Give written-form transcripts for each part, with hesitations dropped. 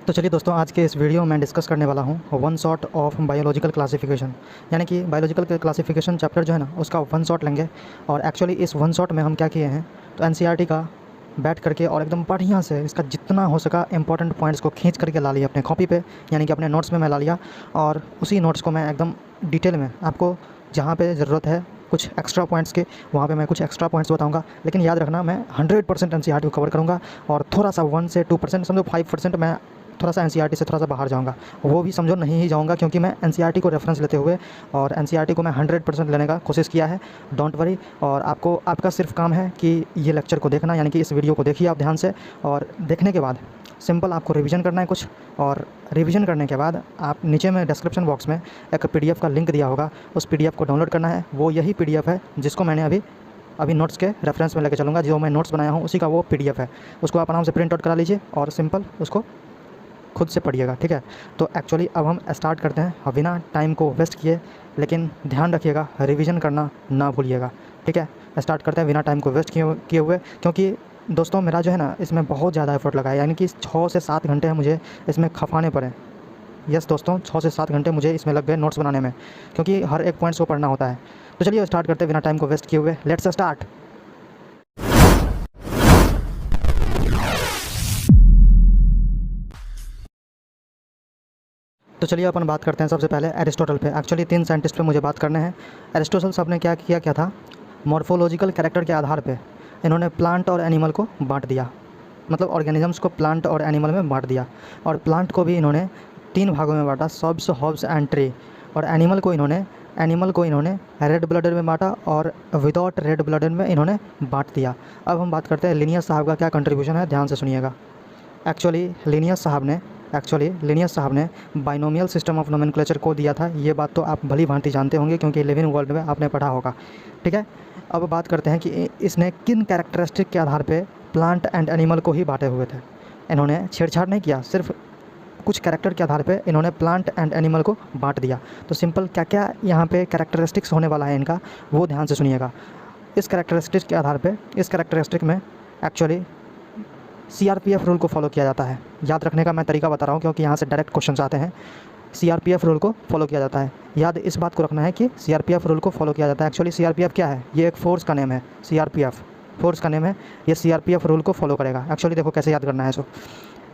तो चलिए दोस्तों, आज के इस वीडियो में मैं डिस्कस करने वाला हूँ one shot of biological classification. यानी कि बायोलॉजिकल क्लासिफिकेशन चैप्टर जो है ना, उसका वन शॉट लेंगे। और एक्चुअली इस वन शॉट में हम क्या किए हैं, तो एनसीईआरटी का बैठ करके और एकदम बढ़िया से इसका जितना हो सका इंपॉर्टेंट पॉइंट्स को खींच करके ला लिया अपने कॉपी पे, यानी कि अपने नोट्स में मैं ला लिया। और उसी नोट्स को मैं एकदम डिटेल में आपको जहाँ पे ज़रूरत है कुछ एक्स्ट्रा पॉइंट्स के, वहाँ पे मैं कुछ एक्स्ट्रा पॉइंट्स बताऊँगा। लेकिन याद रखना, मैं 100% एनसीईआरटी को कवर करूँगा और थोड़ा सा 1 से 2%, समझो 5% मैं थोड़ा सा एनसीईआरटी से थोड़ा सा बाहर जाऊँगा। वो भी समझो नहीं ही जाऊँगा, क्योंकि मैं एनसीईआरटी को रेफरेंस लेते हुए और एनसीईआरटी को मैं 100% लेने का कोशिश किया है। Don't worry. और आपका सिर्फ काम है कि ये लेक्चर को देखना, यानी कि इस वीडियो को देखिए आप ध्यान से। और देखने के बाद सिंपल आपको रिवीजन करना है कुछ, और रिवीजन करने के बाद आप नीचे में डिस्क्रिप्शन बॉक्स में एक पीडीएफ का लिंक दिया होगा, उस पीडीएफ को डाउनलोड करना है। वो यही पीडीएफ है जिसको मैंने अभी नोट्स के रेफरेंस में लेकर चलूँगा। जो मैं नोट्स बनाया हूँ उसी का वो पीडीएफ है। उसको आप आराम से प्रिंट आउट करा लीजिए और सिंपल उसको खुद से पढ़िएगा, ठीक है। तो एक्चुअली अब हम स्टार्ट करते हैं बिना टाइम को वेस्ट किए। लेकिन ध्यान रखिएगा, रिवीजन करना ना भूलिएगा, ठीक है। स्टार्ट करते हैं बिना टाइम को वेस्ट किए हुए, क्योंकि दोस्तों मेरा जो है ना, इसमें बहुत ज़्यादा एफर्ट लगा है। यानी कि 6 से 7 घंटे हैं मुझे इसमें खपाने पड़े। यस दोस्तों, 6 से 7 घंटे मुझे इसमें लग गए नोट्स बनाने में, क्योंकि हर एक पॉइंट्स को पढ़ना होता है। तो चलिए स्टार्ट करते हैं बिना टाइम को वेस्ट किए हुए। Let's start. तो चलिए अपन बात करते हैं सबसे पहले एरिस्टोटल पे। एक्चुअली 3 साइंटिस्ट पे मुझे बात करने हैं। एरिस्टोटल साहब ने क्या था, मॉर्फोलॉजिकल कैरेक्टर के आधार पे इन्होंने प्लांट और एनिमल को बांट दिया। मतलब ऑर्गेनिजम्स को प्लांट और एनिमल में बांट दिया। और प्लांट को भी इन्होंने 3 भागों में बांटा, सब्स, हर्ब्स एंड ट्री। और एनिमल को इन्होंने रेड ब्लडेड में बांटा और विदाउट रेड ब्लडेड में इन्होंने बांट दिया। अब हम बात करते हैं लिनियस साहब का क्या कंट्रीब्यूशन है, ध्यान से सुनिएगा। एक्चुअली लिनियस साहब ने बाइनोमियल सिस्टम ऑफ नोमेनक्लेचर को दिया था। ये बात तो आप भली भांति जानते होंगे, क्योंकि लिविंग वर्ल्ड में आपने पढ़ा होगा, ठीक है। अब बात करते हैं कि इसने किन कैरेक्टरिस्टिक के आधार पे प्लांट एंड एनिमल को ही बांटे हुए थे। इन्होंने छेड़छाड़ नहीं किया, सिर्फ कुछ कैरेक्टर के आधार पे इन्होंने प्लांट एंड एनिमल को बांट दिया। तो सिंपल क्या क्या यहाँ पे कैरेक्टरिस्टिक्स होने वाला है इनका, वो ध्यान से सुनिएगा। इस कैरेक्टरिस्टिक में एक्चुअली सीआरपीएफ रूल को फॉलो किया जाता है। याद रखने का मैं तरीका बता रहा हूँ, क्योंकि यहाँ से डायरेक्ट क्वेश्चन आते हैं। सीआरपीएफ रूल को फॉलो किया जाता है। याद इस बात को रखना है कि सीआरपीएफ रूल को फॉलो किया जाता है। एक्चुअली सीआरपीएफ क्या है, ये एक फोर्स का नेम है। सीआरपीएफ फोर्स का नेम है, ये सीआरपीएफ रूल को फॉलो करेगा। एक्चुअली देखो कैसे याद करना है। सो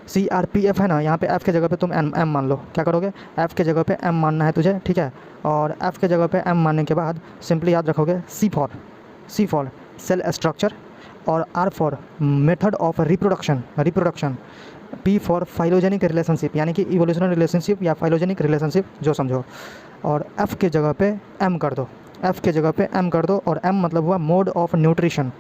सीआरपीएफ है ना, यहाँ पे एफ़ के जगह पे तुम एम मान लो। क्या करोगे, एफ़ के जगह पे एम मानना है तुझे, ठीक है। और एफ़ के जगह पे एम मानने के बाद सिंपली याद रखोगे सी फॉर सेल स्ट्रक्चर, और R for method of reproduction, P for phylogenic relationship, यानी कि इवोल्यूशनरी रिलेशनशिप या फाइलोजेनिक रिलेशनशिप जो समझो। और एफ़ के जगह पे एम कर दो, और एम मतलब हुआ मोड ऑफ न्यूट्रिशन।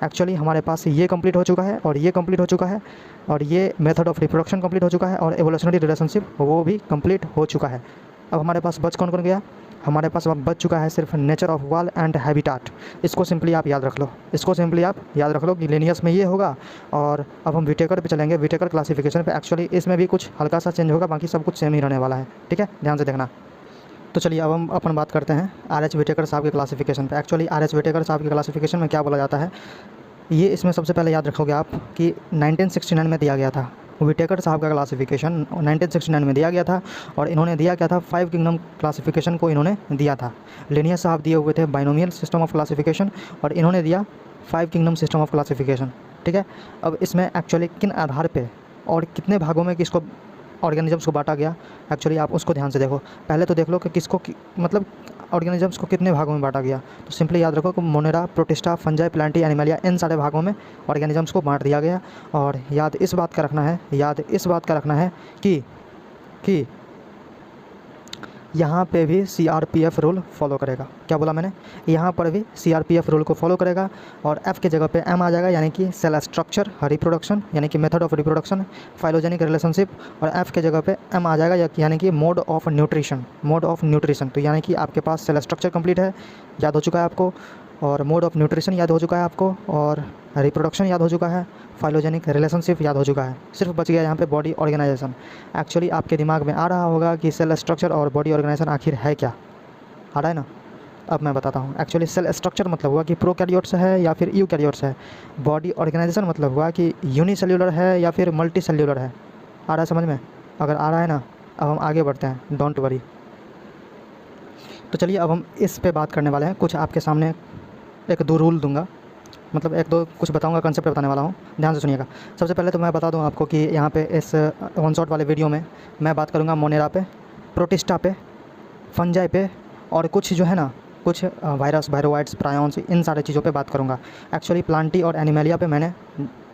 एक्चुअली हमारे पास ये कंप्लीट हो चुका है, और ये कंप्लीट हो चुका है, और ये मेथड ऑफ रिप्रोडक्शन कंप्लीट हो चुका है, और इवोल्यूशनरी रिलेशनशिप वो भी कंप्लीट हो चुका है। अब हमारे पास बच कौन गया, हमारे पास अब बच चुका है सिर्फ nature of wall and habitat. इसको सिंपली आप याद रख लो कि लिनियस में ये होगा। और अब हम विटेकर पे चलेंगे, विटेकर क्लासिफिकेशन पे। एक्चुअली इसमें भी कुछ हल्का सा चेंज होगा, बाकी सब कुछ सेम ही रहने वाला है, ठीक है, ध्यान से देखना। तो चलिए अब हम अपन बात करते हैं आर.एच. विटेकर साहब के क्लासिफिकेशन पे। Actually RH. विटेकर साहब के क्लासिफिकेशन में क्या बोला जाता है, ये इसमें सबसे पहले याद रखोगे आप कि 1969 में दिया गया था। विटेकर साहब का क्लासिफिकेशन 1969 में दिया गया था। और इन्होंने दिया क्या था, 5 किंगडम क्लासिफिकेशन को इन्होंने दिया था। लिनियस साहब दिए हुए थे बाइनोमियल सिस्टम ऑफ क्लासिफिकेशन, और इन्होंने दिया 5 किंगडम सिस्टम ऑफ क्लासिफिकेशन, ठीक है। अब इसमें एक्चुअली किन आधार पे और कितने भागों में किसको ऑर्गेनिजम्स को बांटा गया, एक्चुअली आप उसको ध्यान से देखो। पहले तो देख लो कि मतलब ऑर्गेनिजम्स को कितने भागों में बांटा गया। तो सिंपली याद रखो कि Monera, Protista, Fungi, Plantae, Animalia, इन सारे भागों में ऑर्गेनिजम्स को बांट दिया गया। और याद इस बात का रखना है कि यहाँ पे भी सीआरपीएफ रूल फॉलो करेगा। क्या बोला मैंने, यहाँ पर भी सीआरपीएफ रूल को फॉलो करेगा। और एफ़ के जगह पे एम आ जाएगा, यानी कि सेल स्ट्रक्चर, रिप्रोडक्शन यानी कि method of reproduction, phylogenic relationship. और एफ़ के जगह पे एम आ जाएगा, यानी कि मोड ऑफ न्यूट्रिशन। तो यानी कि आपके पास सेल स्ट्रक्चर कंप्लीट है, याद हो चुका है आपको, और मोड ऑफ न्यूट्रिशन याद हो चुका है आपको, और रिप्रोडक्शन याद हो चुका है, फाइलोजेनिक रिलेशनशिप याद हो चुका है। सिर्फ बच गया यहाँ पे बॉडी ऑर्गेनाइजेशन। एक्चुअली आपके दिमाग में आ रहा होगा कि सेल स्ट्रक्चर और बॉडी ऑर्गेनाइजेशन आखिर है क्या, आ रहा है ना। अब मैं बताता हूँ। एक्चुअली सेल स्ट्रक्चर मतलब हुआ कि प्रोकैरियोट्स है या फिर यूकैरियोट्स है। बॉडी ऑर्गेनाइजेशन मतलब हुआ कि यूनिसेल्यूलर है या फिर मल्टी सेल्यूलर है। आ रहा है समझ में? अगर आ रहा है ना, अब हम आगे बढ़ते हैं, डोंट वरी। तो चलिए अब हम इस पे बात करने वाले हैं। कुछ आपके सामने एक दो रूल दूंगा, मतलब एक दो कुछ बताऊंगा, कंसेप्ट बताने वाला हूँ, ध्यान से सुनिएगा। सबसे पहले तो मैं बता दूँ आपको कि यहाँ पे इस वन शॉट वाले वीडियो में मैं बात करूँगा मोनेरा पे, प्रोटिस्टा पे, फंजाई पे, और कुछ जो है ना, कुछ वायरस, वायरोवाइट्स, प्रायोन्स, इन सारे चीज़ों पे बात करूँगा। एक्चुअली प्लांटी और एनिमेलिया पे मैंने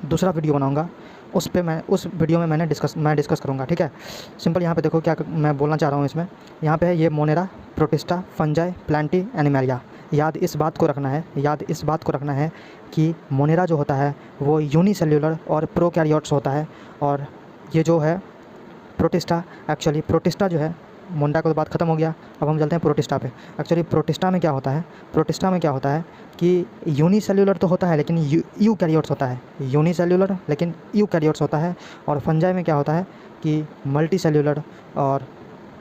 दूसरा वीडियो बनाऊँगा, उस पे मैं उस वीडियो में मैं डिस्कस करूँगा, ठीक है। सिंपल यहाँ पे देखो क्या मैं बोलना चाह रहा हूँ इसमें। यहाँ पे है ये Monera, Protista, Fungi, Plantae, animalia. याद इस बात को रखना है कि मोनेरा जो होता है वो यूनिसेल्यूलर और प्रोकैरियोट्स होता है, और ये जो है प्रोटिस्टा, एक्चुअली प्रोटिस्टा जो है, मोनेरा का तो बात खत्म हो गया, अब हम चलते हैं प्रोटिस्टा पे। एक्चुअली प्रोटिस्टा में क्या होता है कि यूनिसेल्यूलर तो होता है लेकिन यूकैरियोट्स होता है, यूनिसेल्यूलर लेकिन यूकैरियोट्स होता है। और फंजाई में क्या होता है कि मल्टी सेल्यूलर और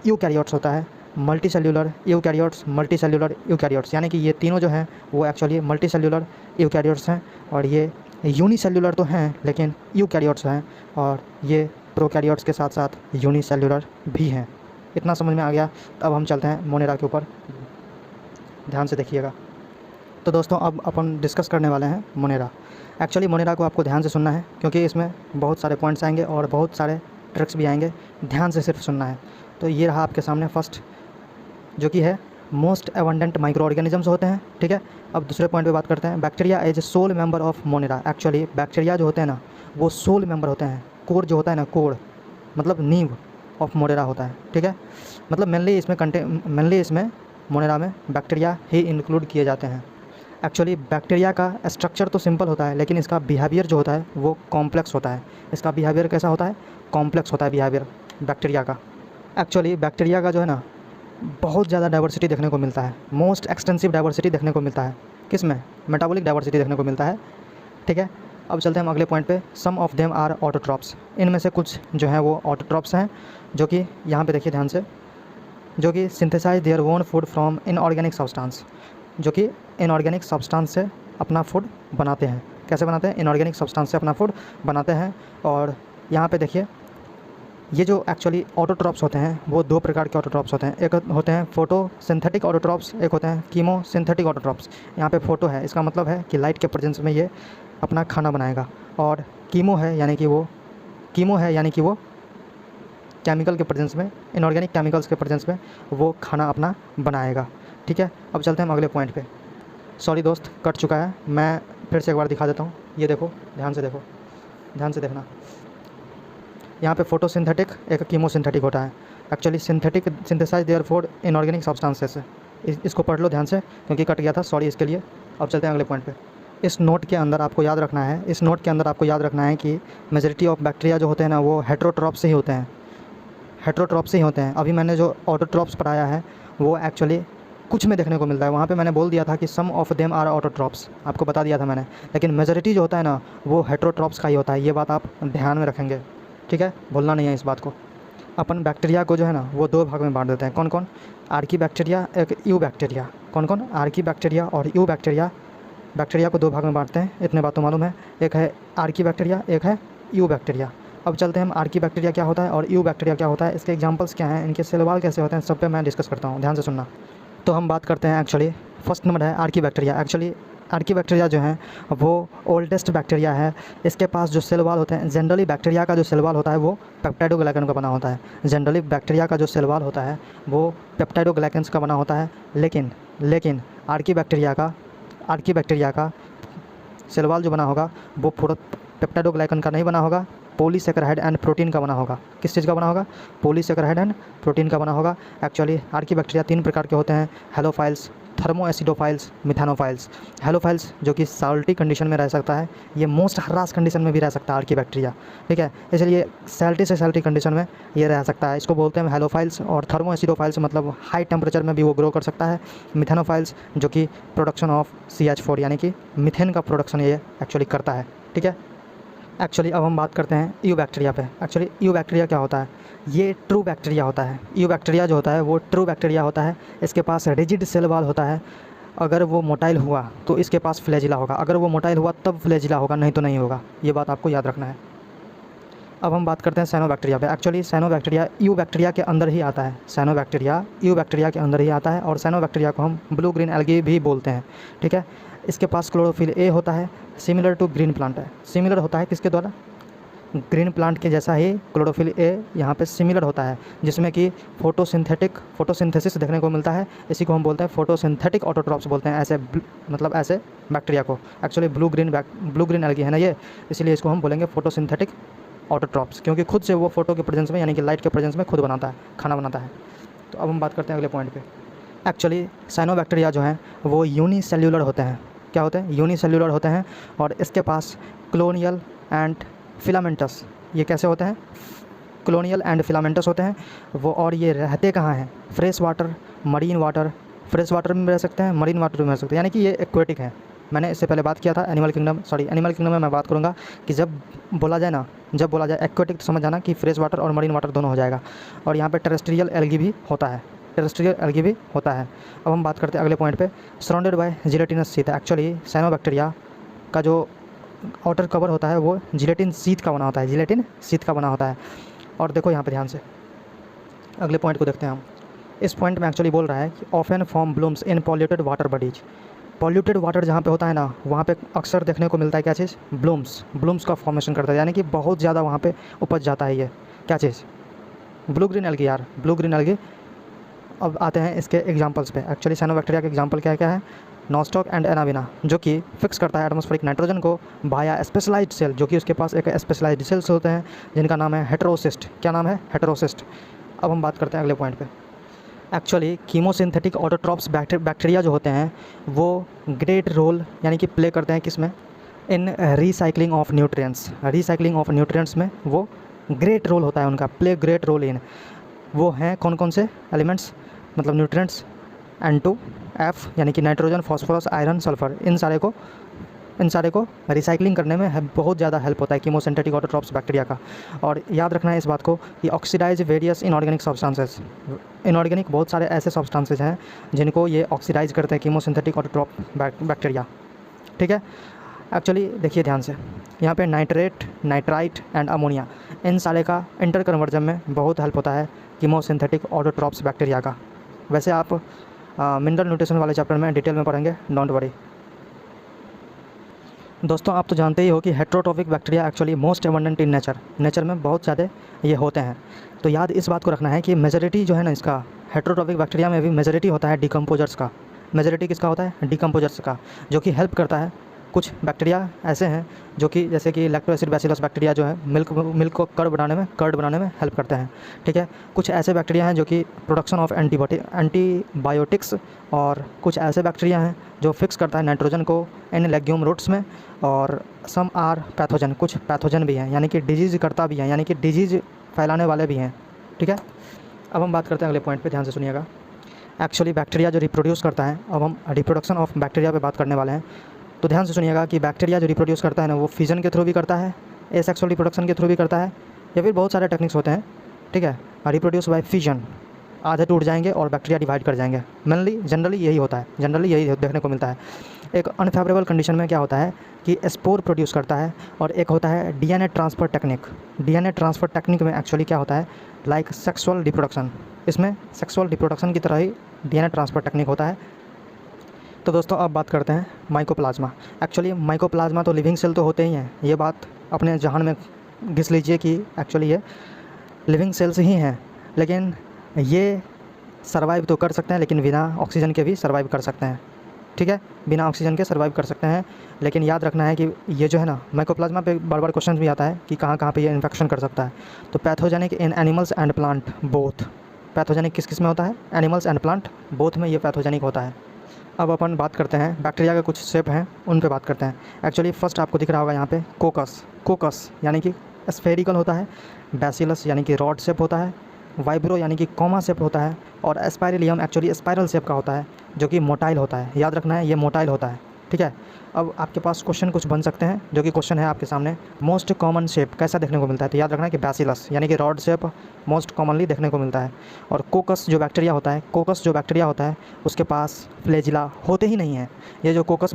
यूकैरियोट्स होता है, मल्टी सेल्यूलर यूकैरियोट्स, यानी कि ये तीनों जो हैं वो एक्चुअली मल्टी सेल्यूलर यूकैरियोट्स हैं, और ये यूनिसेल्यूलर तो हैं लेकिन यूकैरियोट्स हैं, और ये प्रोकैरियोट्स के साथ साथ यूनिसेल्यूलर भी हैं। इतना समझ में आ गया। अब हम चलते हैं मोनेरा के ऊपर, ध्यान से देखिएगा। तो दोस्तों अब अपन डिस्कस करने वाले हैं मोनेरा। एक्चुअली मोनेरा को आपको ध्यान से सुनना है क्योंकि इसमें बहुत सारे पॉइंट्स आएंगे और बहुत सारे ट्रिक्स भी आएंगे, ध्यान से सिर्फ सुनना है। तो ये रहा आपके सामने फर्स्ट, जो कि है मोस्ट एबंडेंट माइक्रो ऑर्गेनिजम्स होते हैं, ठीक है। अब दूसरे पॉइंट पे बात करते हैं, bacteria as a sole member of Monera. Actually bacteria जो होते हैं ना वो सोल मेंबर होते हैं, कोर जो होता है ना, कोर मतलब नींव ऑफ मोनेरा होता है, ठीक है। मतलब मेनली इसमें मोनेरा में बैक्टीरिया ही इंक्लूड किए जाते हैं। एक्चुअली बैक्टीरिया का स्ट्रक्चर तो सिंपल होता है लेकिन इसका बिहेवियर जो होता है वो कॉम्प्लेक्स होता है। इसका बिहेवियर कैसा होता है? कॉम्प्लेक्स होता है बिहेवियर बैक्टीरिया का। एक्चुअली बैक्टीरिया का जो है ना बहुत ज़्यादा डाइवर्सिटी देखने को मिलता है, मोस्ट एक्सटेंसिव डाइवर्सिटी देखने को मिलता है। किस में? मेटाबॉलिक डाइवर्सिटी देखने को मिलता है, ठीक है। अब चलते हैं हम अगले पॉइंट पे। सम ऑफ देम आर ऑटोट्रॉप्स। इनमें से कुछ जो हैं वो ऑटोट्रॉप्स हैं, जो कि यहाँ पे देखिए ध्यान से, जो कि synthesize their own food from inorganic substance, जो कि इनऑर्गेनिक सब्सटेंस से अपना फूड बनाते हैं। कैसे बनाते हैं? इनऑर्गेनिक सब्सटेंस से अपना फूड बनाते हैं। और यहाँ पे देखिए ये जो एक्चुअली ऑटोट्रॉप्स होते हैं वो दो प्रकार के ऑटोट्रॉप्स होते हैं। एक होते हैं फोटोसिंथेटिक ऑटोट्रॉप्स, एक होते हैं कीमोसिंथेटिक ऑटोट्रॉप्स। यहाँ पे फोटो है, इसका मतलब है कि लाइट के प्रेजेंस में ये अपना खाना बनाएगा, और कीमो है यानी कि वो केमिकल के प्रेजेंस में, इनऑर्गेनिक केमिकल्स के प्रेजेंस में वो खाना अपना बनाएगा, ठीक है। अब चलते हैं हम अगले पॉइंट पे। सॉरी दोस्त, कट चुका है, मैं फिर से एक बार दिखा देता हूँ। ये देखो, ध्यान से देखना। यहाँ पे फोटोसिंथेटिक एक कीमोसिंथेटिक होता है। Actually synthesize their for inorganic substances. इसको पढ़ लो ध्यान से क्योंकि कट गया था, सॉरी इसके लिए। अब चलते हैं अगले पॉइंट पे। इस नोट के अंदर आपको याद रखना है कि मेजॉरिटी ऑफ बैक्टीरिया जो होते हैं ना वो हेट्रोट्रॉप्स से ही होते हैं। अभी मैंने जो ऑटोट्रॉप्स पढ़ाया है वो एक्चुअली कुछ में देखने को मिलता है। वहाँ पे मैंने बोल दिया था कि सम ऑफ देम आर ऑटोट्रॉप्स, आपको बता दिया था मैंने, लेकिन मेजॉरिटी जो होता है ना वो हेट्रोट्रॉप्स का ही होता है। ये बात आप ध्यान में रखेंगे, ठीक है, भूलना नहीं है इस बात को। अपन बैक्टीरिया को जो है ना वो दो भाग में बांट देते हैं। कौन कौन? आर्की बैक्टीरिया, एक यू बैक्टीरिया। कौन? आर्की बैक्टीरिया और यू बैक्टीरिया। बैक्टीरिया को दो भाग में बांटते हैं, इतने बात तो मालूम है। एक है आर्की बैक्टीरिया, एक है यू बैक्टीरिया। अब चलते हैं हम आर्की बैक्टीरिया क्या होता है और यू बैक्टीरिया क्या होता है, इसके एग्जांपल्स क्या हैं, इनके सेल वॉल कैसे होते हैं, सब पे मैं डिस्कस करता हूँ, ध्यान से सुनना। तो हम बात करते हैं एक्चुअली फर्स्ट नंबर है Archie bacteria. Actually Archie bacteria जो है वो ओल्डेस्ट बैक्टीरिया है। इसके पास जो सेल वॉल होते हैं, जनरली बैक्टीरिया का जो सेल वॉल होता है वो पेप्टाइडोग्लाइकन का बना होता है। जनरली बैक्टीरिया का जो सेल वॉल होता है वो पेप्टाइडोग्लाइकन्स का बना होता है, लेकिन आर्की बैक्टीरिया का सेल वॉल जो बना होगा वो पूरा पेप्टाइडोग्लाइकन का नहीं बना होगा, पॉलीसैकेराइड एंड प्रोटीन का बना होगा। किस चीज़ का बना होगा? पॉलीसैकेराइड एंड प्रोटीन का बना होगा। एक्चुअली आर्की बैक्टीरिया तीन प्रकार के होते हैं, हेलोफाइल्स, थर्मोएसिडोफाइल्स, मिथानोफाइल्स। हेलोफाइल्स जो कि साल्टी कंडीशन में रह सकता है, ये मोस्ट हरास कंडीशन में भी रह सकता है आर्की बैक्टीरिया, ठीक है, इसलिए सैल्टी कंडीशन में ये रह सकता है, इसको बोलते हैं हेलोफाइल्स। और थर्मोएसिडोफाइल्स मतलब हाई टेम्परेचर में भी वो ग्रो कर सकता है। मिथानोफाइल्स जो कि प्रोडक्शन ऑफ CH4 यानी कि मिथेन का प्रोडक्शन ये एक्चुअली करता है, ठीक है। एक्चुअली अब हम बात करते हैं यू बैक्टीरिया पे। एक्चुअली यू बैक्टीरिया क्या होता है? ये ट्रू बैक्टीरिया होता है। यू बैक्टीरिया जो होता है वो ट्रू बैक्टीरिया होता है। इसके पास रिजिड सेल वॉल होता है। अगर वो मोटाइल हुआ तो इसके पास फ्लैजिला होगा, अगर वो मोटाइल हुआ तब फ्लैजिला होगा, नहीं तो नहीं होगा। ये बात आपको याद रखना है। अब हम बात करते हैं साइनोबैक्टीरिया पे। एक्चुअली साइनोबैक्टीरिया यू बैक्टीरिया के अंदर ही आता है। साइनोबैक्टीरिया यू बैक्टीरिया के अंदर ही आता है और साइनोबैक्टीरिया को हम ब्लू ग्रीन एल्गी भी बोलते हैं। ठीक है, इसके पास क्लोरोफिल ए होता है, सिमिलर टू ग्रीन प्लांट है। सिमिलर होता है किसके द्वारा? ग्रीन प्लांट के जैसा ही क्लोरोफिल ए यहाँ पे सिमिलर होता है, जिसमें कि फोटोसिंथेसिस देखने को मिलता है। इसी को हम बोलते हैं फोटोसिंथेटिक ऑटोट्रॉप्स बोलते हैं। ऐसे मतलब ऐसे बैक्टीरिया को एक्चुअली ब्लू ग्रीन एल्गी है ना ये, इसीलिए इसको हम बोलेंगे फोटोसिंथेटिक ऑटोट्रॉप्स, क्योंकि खुद से वो फोटो के प्रेजेंस में यानी कि लाइट के प्रेजेंस में खुद बनाता है, खाना बनाता है। तो अब हम बात करते हैं अगले पॉइंट पे। एक्चुअली साइनोबैक्टीरिया जो हैं वो यूनिसेल्युलर होते हैं। क्या होते हैं? यूनिसेल्युलर होते हैं। और इसके पास क्लोनियल एंड फिलामेंटस, ये कैसे होते हैं? क्लोनियल एंड फिलामेंटस होते हैं वो। और ये रहते कहाँ हैं? Fresh water, marine water, fresh water में रह सकते हैं, मरीन वाटर में रह सकते हैं, यानी कि ये एक्वेटिक है। मैंने इससे पहले बात किया था एनिमल किंगडम में मैं बात करूँगा कि जब बोला जाए एक्वेटिक तो समझ जाना कि फ्रेश वाटर और मरीन वाटर दोनों हो जाएगा। और यहाँ पे टेरेस्ट्रियल एल्गी भी होता है। अब हम बात करते हैं अगले पॉइंट पे, surrounded by gelatinous sheath. Actually cyanobacteria का जो आउटर कवर होता है वो जिलेटिन शीथ का बना होता है। और देखो यहाँ पे ध्यान से अगले पॉइंट को देखते हैं हम। इस पॉइंट में एक्चुअली बोल रहा है कि often form blooms in polluted water bodies. Polluted water जहाँ पे होता है ना, वहाँ पे अक्सर देखने को मिलता है क्या चीज़? ब्लूम्स का फॉर्मेशन करता है, यानी कि बहुत ज़्यादा वहाँ पे उपज जाता है। ये क्या चीज़? Blue green algae. अब आते हैं इसके एग्जांपल्स पे। एक्चुअली साइनोबैक्टीरिया के एग्जांपल क्या क्या है? नॉस्टॉक एंड एनाबिना, जो कि फिक्स करता है एटमॉस्फेरिक नाइट्रोजन को भाया स्पेशलाइज्ड सेल, जो कि उसके पास एक स्पेशलाइज्ड सेल्स होते हैं जिनका नाम है हेटेरोसिस्ट। क्या नाम है? हेटेरोसिस्ट। अब हम बात करते हैं अगले पॉइंट पे। एक्चुअली कीमोसिंथेटिक ऑटोट्रॉप्स बैक्टीरिया जो होते हैं वो ग्रेट रोल यानी कि प्ले करते हैं किसमें? इन रिसाइकलिंग ऑफ न्यूट्रिएंट्स में वो ग्रेट रोल होता है उनका, प्ले ग्रेट रोल इन। वो हैं कौन कौन से एलिमेंट्स, मतलब न्यूट्रिएंट्स? N2F यानी कि नाइट्रोजन, फॉस्फोरस, आयरन, सल्फर। इन सारे को रिसाइकलिंग करने में बहुत ज़्यादा हेल्प होता है कीमोसिंथेटिक ऑटोट्रॉप्स बैक्टीरिया का। और याद रखना है इस बात को कि oxidize various inorganic substances, inorganic बहुत सारे ऐसे सब्सटेंसेस हैं जिनको ये ऑक्सीडाइज करते हैं कीमोसिंथेटिक ऑटोट्रॉप बैक्टीरिया। ठीक है, एक्चुअली देखिए ध्यान से, यहाँ पे नाइट्रेट, नाइट्राइट एंड अमोनिया, इन सारे का इंटर कन्वर्जन में बहुत हेल्प होता है कीमोसिंथेटिक ऑटोट्रॉप्स बैक्टीरिया का। वैसे आप मिनरल न्यूट्रिशन वाले चैप्टर में डिटेल में पढ़ेंगे, डोंट वरी। दोस्तों आप तो जानते ही हो कि heterotrophic bacteria actually most abundant in nature में बहुत ज़्यादा ये होते हैं। तो याद इस बात को रखना है कि मेजॉरिटी जो है ना इसका, हेट्रोट्रॉफिक बैक्टीरिया में भी मेजॉरिटी होता है डिकम्पोजर्स का। मेजॉरिटी किसका होता है? डिकम्पोजर्स का, जो कि हेल्प करता है। कुछ बैक्टीरिया ऐसे हैं जो कि जैसे कि लैक्टोएसिड बैसिलस बैक्टीरिया जो है मिल्क को कर्ड बनाने में हेल्प करते हैं। ठीक है, कुछ ऐसे बैक्टीरिया हैं जो कि प्रोडक्शन ऑफ एंटीबायोटिक्स, और कुछ ऐसे बैक्टीरिया हैं जो फिक्स करता है नाइट्रोजन को इन लेग्यूम रूट्स में। और सम आर पैथोजन, कुछ पैथोजन भी हैं, यानी कि डिजीज़ करता भी हैं, यानी कि डिजीज़ फैलाने वाले भी हैं। ठीक है, अब हम बात करते हैं अगले पॉइंट पे, ध्यान से सुनिएगा। एक्चुअली बैक्टीरिया जो रिप्रोड्यूस करता है, अब हम रिप्रोडक्शन ऑफ बैक्टीरिया पे बात करने वाले हैं। तो ध्यान से सुनिएगा कि बैक्टीरिया जो रिप्रोड्यूस करता है ना, वो फिजन के थ्रू भी करता है, एसेक्सुअल रिप्रोडक्शन के थ्रू भी करता है, या फिर बहुत सारे टेक्निक्स होते हैं। ठीक है, रिप्रोड्यूस बाय फिजन, आधे टूट जाएंगे और बैक्टीरिया डिवाइड कर जाएंगे। जनरली यही होता है, जनरली यही देखने को मिलता है। एक अनफेवरेबल कंडीशन में क्या होता है कि स्पोर प्रोड्यूस करता है, और एक होता है DNA transfer technique. DNA transfer technique में एक्चुअली क्या होता है, लाइक सेक्सुअल रिप्रोडक्शन, इसमें सेक्सुअल रिप्रोडक्शन की तरह ही डीएनए ट्रांसफ़र टेक्निक होता है। तो दोस्तों अब बात करते हैं माइकोप्लाज्मा। एक्चुअली माइकोप्लाज्मा तो लिविंग सेल तो होते ही हैं, ये बात अपने जहन में घिस लीजिए कि एक्चुअली ये लिविंग सेल्स ही हैं, लेकिन ये सर्वाइव तो कर सकते हैं, लेकिन बिना ऑक्सीजन के भी सर्वाइव कर सकते हैं। ठीक है, बिना ऑक्सीजन के सर्वाइव कर सकते हैं। लेकिन याद रखना है कि ये जो है ना, माइकोप्लाज्मा पे बार बार क्वेश्चन भी आता है कि कहाँ कहाँ पे ये इन्फेक्शन कर सकता है। तो pathogenic in animals and plant both. Pathogenic किस में होता है? एनिमल्स एंड प्लांट बोथ में ये पैथोजेनिक होता है। अब अपन बात करते हैं बैक्टीरिया के कुछ शेप हैं, उन पे बात करते हैं। एक्चुअली फर्स्ट आपको दिख रहा होगा यहाँ पे कोकस यानी कि स्फेरिकल होता है, बैसिलस यानी कि रॉड शेप होता है, वाइब्रो यानी कि कॉमा शेप होता है, और एस्पाइरिलियम एक्चुअली स्पाइरल शेप का होता है, जो कि मोटाइल होता है। याद रखना है ये मोटाइल होता है। ठीक है। ठीक है। अब आपके पास क्वेश्चन कुछ बन सकते हैं, जो कि क्वेश्चन है आपके सामने, मोस्ट कॉमन शेप कैसा देखने को मिलता है? तो याद रखना है कि बैसिलस यानी कि रॉड शेप मोस्ट कॉमनली देखने को मिलता है। और कोकस जो बैक्टीरिया होता है उसके पास फ्लैजिला होते ही नहीं है। ये जो कोई कोकस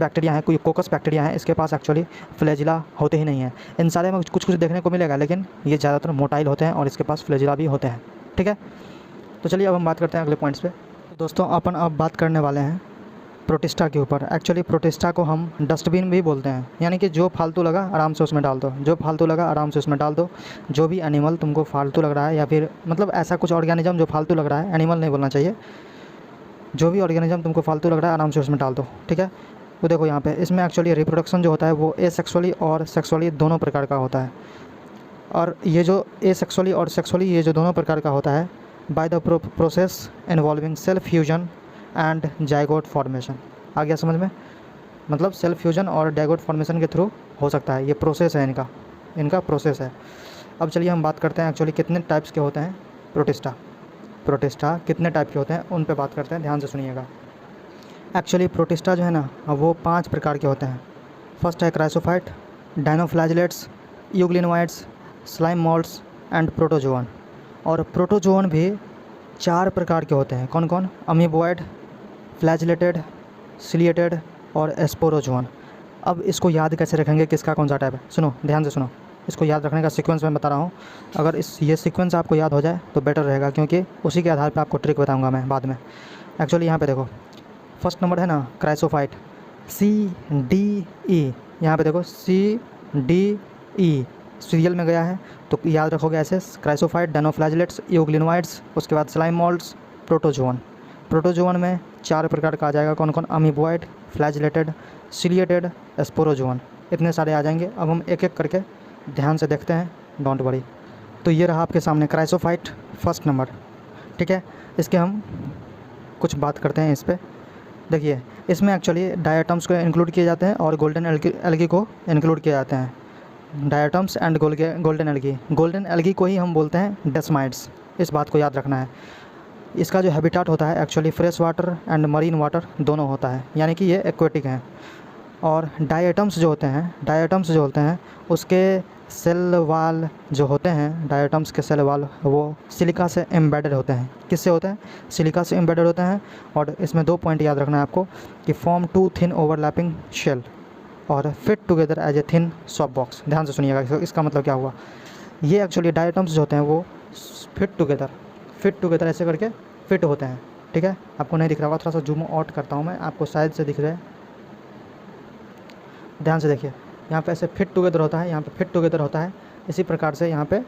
बैक्टीरिया है, इसके पास एक्चुअली फ्लैजिला होते ही नहीं है। इन सारे में कुछ कुछ देखने को मिलेगा, लेकिन ये ज़्यादातर मोटाइल होते हैं और इसके पास फ्लैजिला भी होते हैं, ठीक है। तो चलिए अब हम बात करते हैं अगले पॉइंट्स पे। तो दोस्तों अपन अब बात करने वाले हैं प्रोटिस्टा के ऊपर। एक्चुअली प्रोटिस्टा को हम डस्टबिन भी बोलते हैं, यानी कि जो फालतू लगा आराम से उसमें डाल दो, जो भी एनिमल तुमको फालतू लग रहा है, या फिर मतलब ऐसा कुछ ऑर्गेनिज्म जो फालतू लग रहा है, एनिमल नहीं बोलना चाहिए, जो भी ऑर्गेनिज्म तुमको फालतू लग रहा है आराम से उसमें डाल दो, ठीक है। तो देखो यहाँ पे इसमें एक्चुअली रिप्रोडक्शन जो होता है वो एसेक्सुअली और सेक्सुअली दोनों प्रकार का होता है। और ये जो एसेक्सुअली और सेक्सुअली ये जो दोनों प्रकार का होता है, by the process involving self fusion and zygote formation. आ गया समझ में? मतलब सेल्फ फ्यूजन और जाइगोट फॉर्मेशन के थ्रू हो सकता है, ये प्रोसेस है इनका प्रोसेस है। अब चलिए हम बात करते हैं एक्चुअली कितने टाइप्स के होते हैं प्रोटिस्टा कितने टाइप के होते हैं उन पे बात करते हैं, ध्यान से सुनिएगा। एक्चुअली प्रोटिस्टा जो है ना वो 5 प्रकार के होते हैं। फर्स्ट है chrysophyte, dinoflagellates, euglenoids, slime moulds and protozoan. और प्रोटोजोअन भी 4 प्रकार के होते हैं। कौन कौन? अमीबॉइड, फ्लैजिलेटेड, सिलिएटेड और एस्पोरोजोअन। अब इसको याद कैसे रखेंगे, किसका कौन सा टाइप है? सुनो, ध्यान से सुनो, इसको याद रखने का सीक्वेंस मैं बता रहा हूँ। अगर ये सीक्वेंस आपको याद हो जाए तो बेटर रहेगा, क्योंकि उसी के आधार पर आपको ट्रिक बताऊँगा मैं बाद में। एक्चुअली यहाँ पे देखो, फर्स्ट नंबर है ना क्राइसोफाइट, CDE। यहाँ पे देखो CDE सीरियल में गया है, तो याद रखोगे ऐसे, क्राइसोफाइट, डायनोफ्लैजिलेट्स, यूग्लिनोइड्स, उसके बाद स्लाइम मोल्ड्स, प्रोटोजोअन में 4 प्रकार का आ जाएगा। कौन कौन? Amoeboid, flagellated, ciliated, sporozoan. इतने सारे आ जाएंगे। अब हम एक एक करके ध्यान से देखते हैं, डोंट वरी। तो ये रहा आपके सामने क्राइसोफाइट फर्स्ट नंबर, ठीक है। इसके हम कुछ बात करते हैं इस पर। देखिए, इसमें एक्चुअली डायटम्स को इंक्लूड किए जाते हैं और गोल्डन एल्गी को इंक्लूड किए जाते हैं। डायटम्स एंड गोल्डन एल्गी को ही हम बोलते हैं डेस्माइड्स, इस बात को याद रखना है। इसका जो हैबिटाट होता है actually fresh water and marine water दोनों होता है, यानी कि ये एक्वेटिक हैं। और डायटम्स जो होते हैं उसके सेल वाल जो होते हैं, डायटम्स के सेल वाल वो सिलिका से एम्बेडेड होते हैं। किससे होते हैं? सिलिका से एम्बेडेड होते हैं। और इसमें 2 पॉइंट याद रखना है आपको कि फॉर्म 2 थिन ओवरलैपिंग शेल और fit together as a thin soft box. ध्यान से सुनिएगा, इसका मतलब क्या हुआ। ये एक्चुअली डायटम्स जो होते हैं वो फिट टुगेदर ऐसे करके फिट होते हैं, ठीक है। आपको नहीं दिख रहा होगा, थोड़ा सा जूम आउट करता हूँ मैं, आपको शायद से दिख रहा है। ध्यान से देखिए, यहाँ पे ऐसे फिट टुगेदर होता है, यहाँ पे फिट टुगेदर होता है। इसी प्रकार से यहाँ पे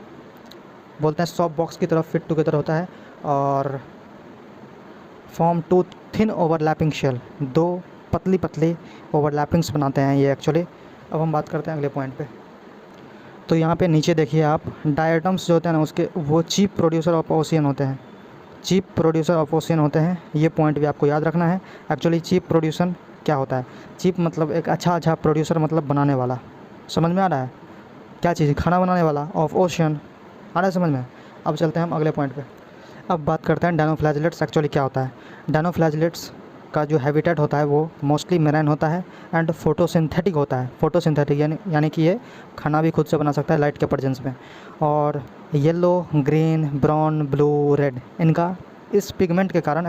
बोलते हैं सॉफ्ट बॉक्स की तरफ फिट टुगेदर होता है। और फॉर्म 2 थिन ओवरलैपिंग शेल, 2 पतली ओवरलैपिंग्स बनाते हैं ये एक्चुअली। अब हम बात करते हैं अगले पॉइंट पे। तो यहाँ पे नीचे देखिए आप, डायटम्स जो होते हैं ना उसके वो चीप प्रोड्यूसर ऑफ ओशियन होते हैं। ये पॉइंट भी आपको याद रखना है। एक्चुअली चीप प्रोड्यूसन क्या होता है? चीप मतलब एक अच्छा प्रोड्यूसर, मतलब बनाने वाला। समझ में आ रहा है? क्या चीज़? खाना बनाने वाला, ऑफ ओशियन। आ रहा है समझ में? अब चलते हैं हम अगले पॉइंट पे। अब बात करते हैं डायनोफ्लैजिलेट्स एक्चुअली क्या होता है। डायनोफ्लैजिलेट्स का जो हैबिटेट होता है वो मोस्टली मेराइन होता है एंड फोटोसिंथेटिक होता है। फोटोसिंथेटिक यानी कि ये खाना भी खुद से बना सकता है लाइट के प्रेजेंस में। और yellow, green, brown, blue, red, इनका इस पिगमेंट के कारण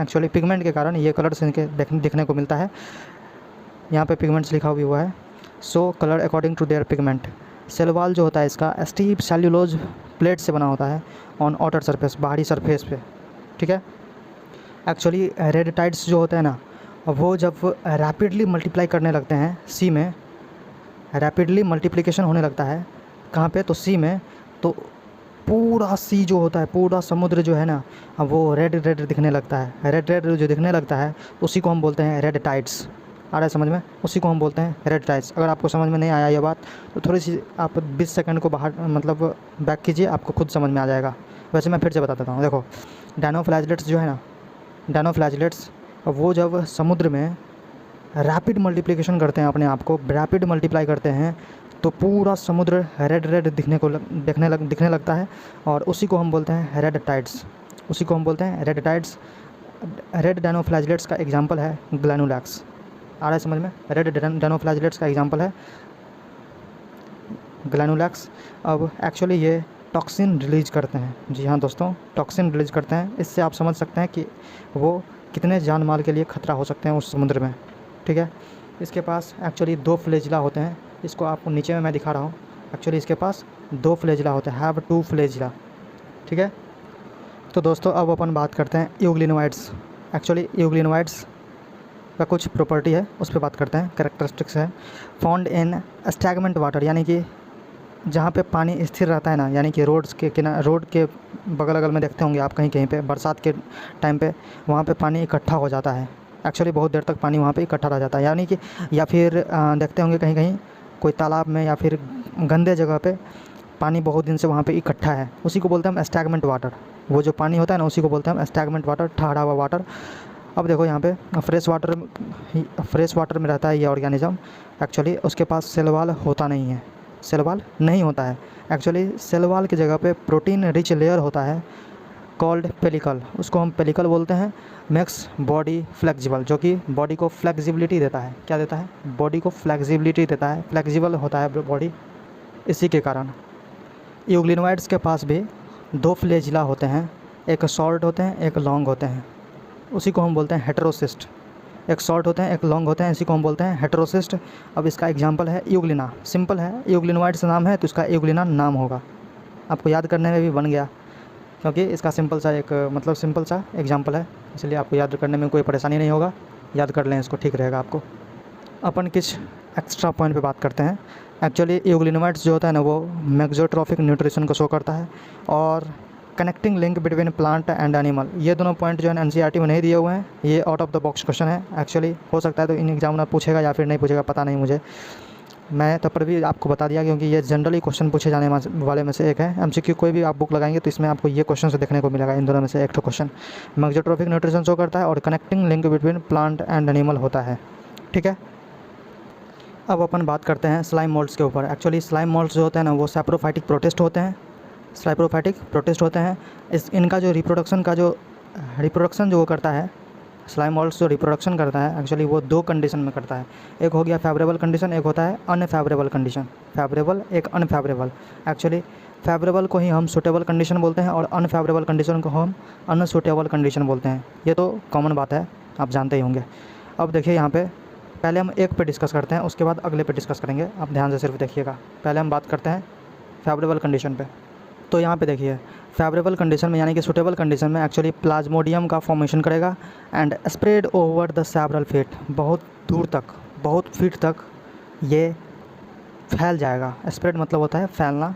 ये कलर्स इनके दिखने को मिलता है। यहाँ पे पिगमेंट्स लिखा हुआ है, so colour according to their pigment. Cell wall जो होता है इसका स्टीप सेल्यूलोज प्लेट से बना होता है ऑन आउटर सरफेस, बाहरी सरफेस पे, ठीक है। एक्चुअली रेड टाइड्स जो होते हैं ना वो जब रैपिडली मल्टीप्लाई करने लगते हैं सी में, रैपिडली मल्टीप्लिकेशन होने लगता है कहाँ पे? तो सी में। तो पूरा सी जो होता है, पूरा समुद्र जो है ना वो रेड दिखने लगता है। रेड जो दिखने लगता है उसी को हम बोलते हैं रेड टाइड्स। आ रहा है समझ में? उसी को हम बोलते हैं रेड टाइड्स। अगर आपको समझ में नहीं आया ये बात तो थोड़ी सी आप 20 सेकंड को बाहर मतलब बैक कीजिए, आपको खुद समझ में आ जाएगा। वैसे मैं फिर से बता देता हूँ। देखो, डायनोफ्लैजिलेट्स जो है ना, डायनोफ्लैजिलेट्स वो जब समुद्र में रैपिड मल्टीप्लिकेशन करते हैं, अपने आप को रैपिड मल्टीप्लाई करते हैं, तो पूरा समुद्र रेड दिखने लगता है। और उसी को हम बोलते हैं रेड टाइड्स। रेड डायनोफ्लैजिलेट्स का एग्जांपल है ग्लैनुलैक्स। आ रहा है समझ में। रेड डेनोफ्लैजिलेट्स का एग्जांपल है ग्लैनुलैक्स। अब एक्चुअली ये टॉक्सिन रिलीज करते हैं, जी हाँ दोस्तों, टॉक्सिन रिलीज करते हैं। इससे आप समझ सकते हैं कि वो कितने जान माल के लिए ख़तरा हो सकते हैं उस समुद्र में, ठीक है। इसके पास एक्चुअली 2 फ्लैजिला होते हैं, इसको आपको नीचे में मैं दिखा रहा हूँ। एक्चुअली इसके पास 2 फ्लैजिला होते हैं, हैव 2 फ्लैजिला, ठीक है। तो दोस्तों अब अपन बात करते हैं यूग्लिनोइड्स। एक्चुअली यूग्लिनोइड्स का कुछ प्रॉपर्टी है, उस पर बात करते हैं, कैरेक्टरिस्टिक्स है। फाउंड इन स्टैग्नेंट वाटर, यानी कि जहाँ पे पानी स्थिर रहता है ना, यानी कि रोड के बगल अगल में देखते होंगे आप कहीं कहीं पे बरसात के टाइम पे वहाँ पे पानी इकट्ठा हो जाता है। एक्चुअली बहुत देर तक पानी वहाँ पे इकट्ठा रह जाता है, यानी कि या फिर देखते होंगे कहीं कहीं कोई तालाब में या फिर गंदे जगह पे पानी बहुत दिन से वहाँ पे इकट्ठा है, उसी को बोलते हैं हम स्टैग्नेंट वाटर। वो जो पानी होता है ना, उसी को बोलते हैं हम स्टैग्नेंट वाटर, ठहरा हुआ वाटर। अब देखो यहाँ पे फ्रेश वाटर में रहता है ये ऑर्गेनिज्म। एक्चुअली उसके पास सेल वॉल होता नहीं है, सेल वॉल नहीं होता है। एक्चुअली सेल वॉल की जगह पे प्रोटीन रिच लेयर होता है कॉल्ड पेलिकल, उसको हम पेलिकल बोलते हैं। मेक्स बॉडी फ्लेक्सिबल, जो कि बॉडी को फ्लेक्सिबिलिटी देता है। क्या देता है? बॉडी को फ्लेक्सिबिलिटी देता है, फ्लेक्सिबल होता है बॉडी, इसी के कारण। यूग्लिनोइड्स के पास भी 2 फ्लैजिला होते हैं, एक शॉर्ट होते हैं एक लॉन्ग होते हैं, उसी को हम बोलते हैं हेटेरोसिस्ट। एक शॉर्ट होते हैं एक लॉन्ग होते हैं, इसी को हम बोलते हैं हेटेरोसिस्ट। अब इसका एग्जांपल है यूग्लिना, सिंपल है, यूग्लिनोइड्स नाम है तो इसका यूग्लिना नाम होगा। आपको याद करने में भी बन गया, क्योंकि इसका सिंपल सा एग्जांपल है, इसलिए आपको याद करने में कोई परेशानी नहीं होगा। याद कर लें इसको, ठीक रहेगा आपको। अपन कुछ एक्स्ट्रा पॉइंट पे बात करते हैं। एक्चुअली यूग्लिनोइड्स जो होता है ना, वो मेक्सोट्रॉफिक न्यूट्रिशन को शो करता है और connecting link between plant and animal. ये दोनों पॉइंट जो है एनसीईआरटी में नहीं दिए हुए हैं, ये out of the box question है। एक्चुअली हो सकता है तो इन एग्जामिनर पूछेगा या फिर नहीं पूछेगा, पता नहीं मुझे। मैं तब पर भी आपको बता दिया, क्योंकि ये जनरली क्वेश्चन पूछे जाने वाले में से एक है। एमसीक्यू कोई भी आप बुक लगाएंगे तो इसमें आपको ये क्वेश्चन से देखने को मिलेगा, इन दोनों में से एक तो क्वेश्चन मेक्सोट्रॉफिक न्यूट्रिशन शो करता है और connecting link between plant and animal होता है, ठीक है। अब अपन बात करते हैं स्लाइम मोल्ड्स के ऊपर। एक्चुअली स्लाइम मोल्ड्स जो होते हैं ना, वो सैप्रोफाइटिक प्रोटिस्ट होते हैं। इनका जो रिप्रोडक्शन जो वो करता है, स्लाइम मोल्ड्स जो रिप्रोडक्शन करता है, एक्चुअली वो 2 कंडीशन में करता है। एक हो गया फेवरेबल कंडीशन, एक होता है अनफेवरेबल कंडीशन। फेवरेबल, एक अनफेवरेबल। एक्चुअली फेवरेबल को ही हम सूटेबल कंडीशन बोलते हैं और अनफेवरेबल कंडीशन को हम अनसूटेबल कंडीशन बोलते हैं। ये तो कॉमन बात है, आप जानते ही होंगे। अब देखिए यहाँ पे पहले हम एक पे डिस्कस करते हैं, उसके बाद अगले पे डिस्कस करेंगे। आप ध्यान से सिर्फ देखिएगा। पहले हम बात करते हैं फेवरेबल कंडीशन पे। तो यहाँ पे देखिए फेवरेबल कंडीशन में, यानी कि सूटेबल कंडीशन में, एक्चुअली प्लाज्मोडियम का फॉर्मेशन करेगा and spread over the several feet, बहुत दूर तक, बहुत फीट तक ये फैल जाएगा। स्प्रेड मतलब होता है फैलना।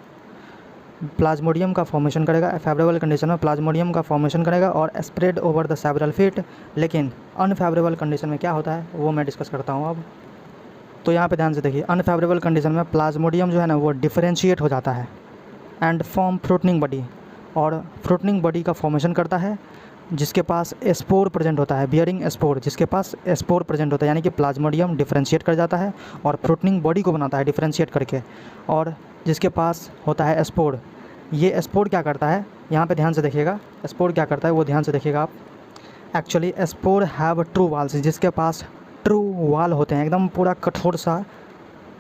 प्लाज्मोडियम का फॉर्मेशन करेगा फेवरेबल कंडीशन में, प्लाज्मोडियम का फॉर्मेशन करेगा और spread over the several feet. लेकिन अनफेवरेबल कंडीशन में क्या होता है वो मैं डिस्कस करता हूँ अब। तो यहाँ पे ध्यान से देखिए, अनफेवरेबल कंडीशन में प्लाज्मोडियम जो है ना, वो डिफरेंशिएट हो जाता है एंड फॉर्म फ्रूटनिंग बॉडी, और फ्रूटनिंग बॉडी का फॉर्मेशन करता है जिसके पास स्पोर प्रेजेंट होता है, बियरिंग स्पोर, जिसके पास स्पोर प्रेजेंट होता है। यानी कि प्लाज्मोडियम डिफरेंशिएट कर जाता है और फ्रूटनिंग बॉडी को बनाता है डिफरेंशिएट करके, और जिसके पास होता है स्पोर। ये स्पोर क्या करता है, यहाँ पे ध्यान से देखिएगा, स्पोर क्या करता है वो ध्यान से देखिएगा आप। Actually spore have true walls, जिसके पास ट्रू वाल होते हैं, एकदम पूरा कठोर सा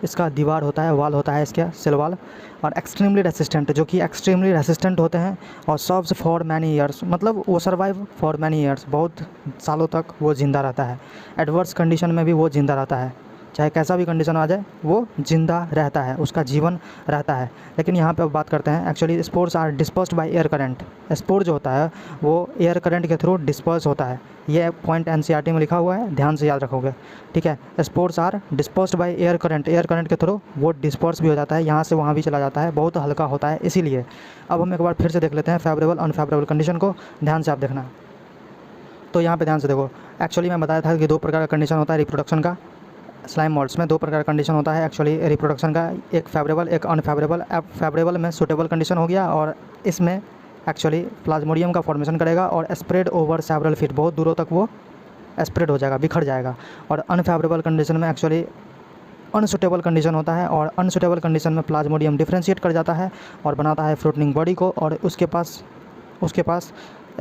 इसका दीवार होता है, वाल होता है इसका, सेल वाल। और एक्सट्रीमली रेसिस्टेंट, जो कि एक्सट्रीमली रेसिस्टेंट होते हैं, और सर्व्स फॉर मैनी ईयर्स, मतलब वो सर्वाइव फॉर मैनी ईयर्स, बहुत सालों तक वो ज़िंदा रहता है। एडवर्स कंडीशन में भी वो ज़िंदा रहता है, चाहे कैसा भी कंडीशन आ जाए वो ज़िंदा रहता है, उसका जीवन रहता है। लेकिन यहाँ पे अब बात करते हैं, actually spores are dispersed by air current. Spore जो होता है वो एयर करंट के थ्रू डिस्पर्स होता है। ये पॉइंट एनसीईआरटी में लिखा हुआ है, ध्यान से याद रखोगे, ठीक है। Spores are dispersed by air current के थ्रू वो डिस्पर्स भी हो जाता है, यहाँ से वहाँ भी चला जाता है, बहुत हल्का होता है इसीलिए। अब हम एक बार फिर से देख लेते हैं फेवरेबल अनफेवरेबल कंडीशन को, ध्यान से आप देखना। तो यहाँ पे ध्यान से देखो, एक्चुअली मैं बताया था कि 2 प्रकार का कंडीशन होता है रिप्रोडक्शन का। स्लाइम मोल्ड्स में 2 प्रकार का कंडीशन होता है एक्चुअली रिप्रोडक्शन का, एक फेवरेबल एक अनफेवरेबल। अब फेवरेबल में सूटेबल कंडीशन हो गया, और इसमें एक्चुअली प्लाज्मोडियम का फॉर्मेशन करेगा और स्प्रेड ओवर सेवरल फीट, बहुत दूरों तक वो स्प्रेड हो जाएगा, बिखर जाएगा। और अनफेवरेबल कंडीशन में एक्चुअली अनसूटेबल कंडीशन होता है, और अनसूटेबल कंडीशन में प्लाज्मोडियम डिफरेंशिएट कर जाता है और बनाता है फ्रूटनिंग बॉडी को, और उसके पास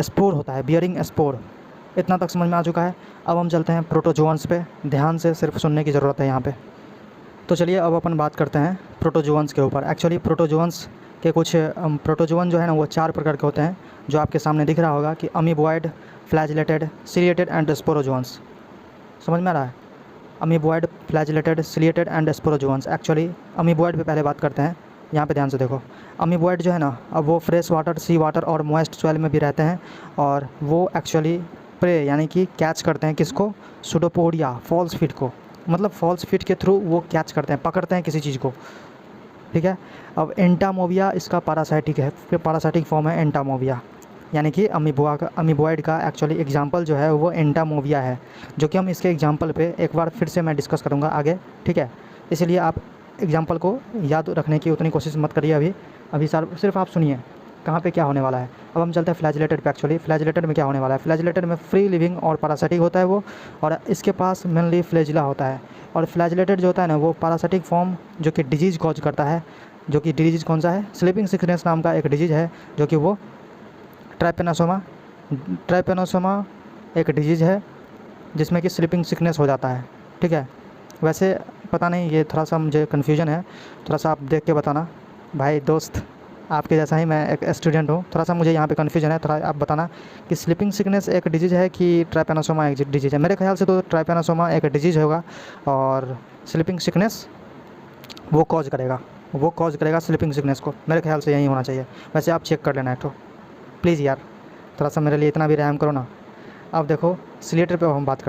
स्पोर होता है, बियरिंग स्पोर। इतना तक समझ में आ चुका है। अब हम चलते हैं प्रोटोजोअन्स पे, ध्यान से सिर्फ सुनने की ज़रूरत है यहाँ पे। तो चलिए अब अपन बात करते हैं प्रोटोजोअन्स के ऊपर। एक्चुअली प्रोटोजोअन्स के कुछ प्रोटोजोअन जो है ना वो 4 प्रकार के होते हैं, जो आपके सामने दिख रहा होगा कि अमीबॉयड, फ्लैजिलेटेड, सिलिएटेड एंड स्पोरोजोअन्स। समझ में आ रहा है? Amoeboid, flagellated, ciliated and स्पोरोजोअन्स। Actually amoeboid पे पहले बात करते हैं। यहाँ पे ध्यान से देखो, अमीबॉयड जो है ना, अब वो फ्रेश वाटर, सी वाटर और मॉइस्ट सॉइल में भी रहते हैं, और वो एक्चुअली प्रे यानी कि कैच करते हैं किसको? सुडोपोडिया, फॉल्स फिट को। मतलब फॉल्स फिट के थ्रू वो कैच करते हैं, पकड़ते हैं किसी चीज़ को, ठीक है। अब एंटामोविया इसका पैरासाइटिक है, पैरासाइटिक फॉर्म है एंटामोविया, यानी कि अमीबॉयड का एक्चुअली एग्जांपल जो है वो एंटामोविया है, जो कि हम इसके एग्जांपल पे एक बार फिर से मैं डिस्कस करूँगा आगे, ठीक है। इसलिए आप एग्जांपल को याद रखने की उतनी कोशिश मत करिए अभी सिर्फ आप सुनिए कहाँ पे क्या होने वाला है। अब हम चलते हैं फ्लैजिलेटेड पे। एक्चुअली फ्लैजिलेटेड में क्या होने वाला है? फ्लैजिलेटेड में फ्री लिविंग और पैरासाइटिक होता है वो, और इसके पास मेनली फ्लैजिला होता है। और फ्लैजिलेटेड जो होता है ना वो पैरासाइटिक फॉर्म जो कि डिजीज़ कॉज करता है, जो कि डिजीज़ कौन सा है? स्लीपिंग सिकनेस नाम का एक डिजीज़ है, जो कि वो ट्राइपेनोसोमा एक डिजीज़ है जिसमें कि स्लीपिंग सिकनेस हो जाता है, ठीक है। वैसे पता नहीं, ये थोड़ा सा मुझे कन्फ्यूजन है, थोड़ा सा आप देख के बताना भाई दोस्त, आपके जैसा ही मैं एक स्टूडेंट हूँ, थोड़ा सा मुझे यहाँ पे कन्फ्यूजन है, थोड़ा आप बताना कि स्लीपिंग सिकनेस एक डिजीज़ है कि ट्राइपेनोसोमा एक डिजीज़ है। मेरे ख्याल से तो ट्राइपेनोसोमा एक डिजीज़ होगा, और स्लीपिंग सिकनेस वो कॉज करेगा स्लीपिंग सिकनेस को। मेरे ख्याल से यही होना चाहिए। वैसे आप चेक कर लेना एक तो प्लीज़ यार, थोड़ा सा मेरे लिए इतना भी रहम करो ना। अब देखो सिलिएटेड पे अब हम बात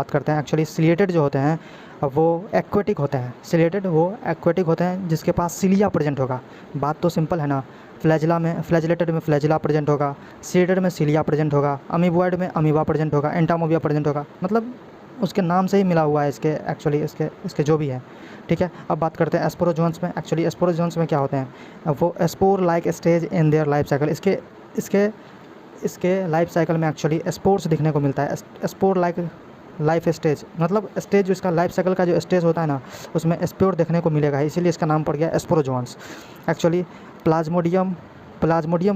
करते हैं। एक्चुअली सिलिएटेड जो होते हैं वो एक्वेटिक होते हैं। सिलिएटेड वो एक्वेटिक होते हैं जिसके पास सिलिया प्रेजेंट होगा। बात तो सिंपल है ना। फ्लैजिलेटेड में फ्लैजिला प्रेजेंट होगा, सिलिएटेड में सिलिया प्रेजेंट होगा, अमीबॉयड में अमीबा प्रेजेंट होगा, एंटामोविया प्रेजेंट होगा। मतलब उसके नाम से ही मिला हुआ है इसके, एक्चुअली इसके जो भी है, ठीक है। अब बात करते हैं स्पोरोजोन्स में। एक्चुअली स्पोरोजोन्स में क्या होते हैं? वो spore like stage in their life cycle. इसके लाइफ साइकिल में एक्चुअली स्पोर्स दिखने को मिलता है। स्पोर लाइक लाइफ स्टेज, मतलब स्टेज जो इसका लाइफ साइकिल का जो स्टेज होता है ना, उसमें स्पोर देखने को मिलेगा, इसीलिए इसका नाम पड़ गया स्पोरोजोन्स। एक्चुअली प्लाज्मोडियम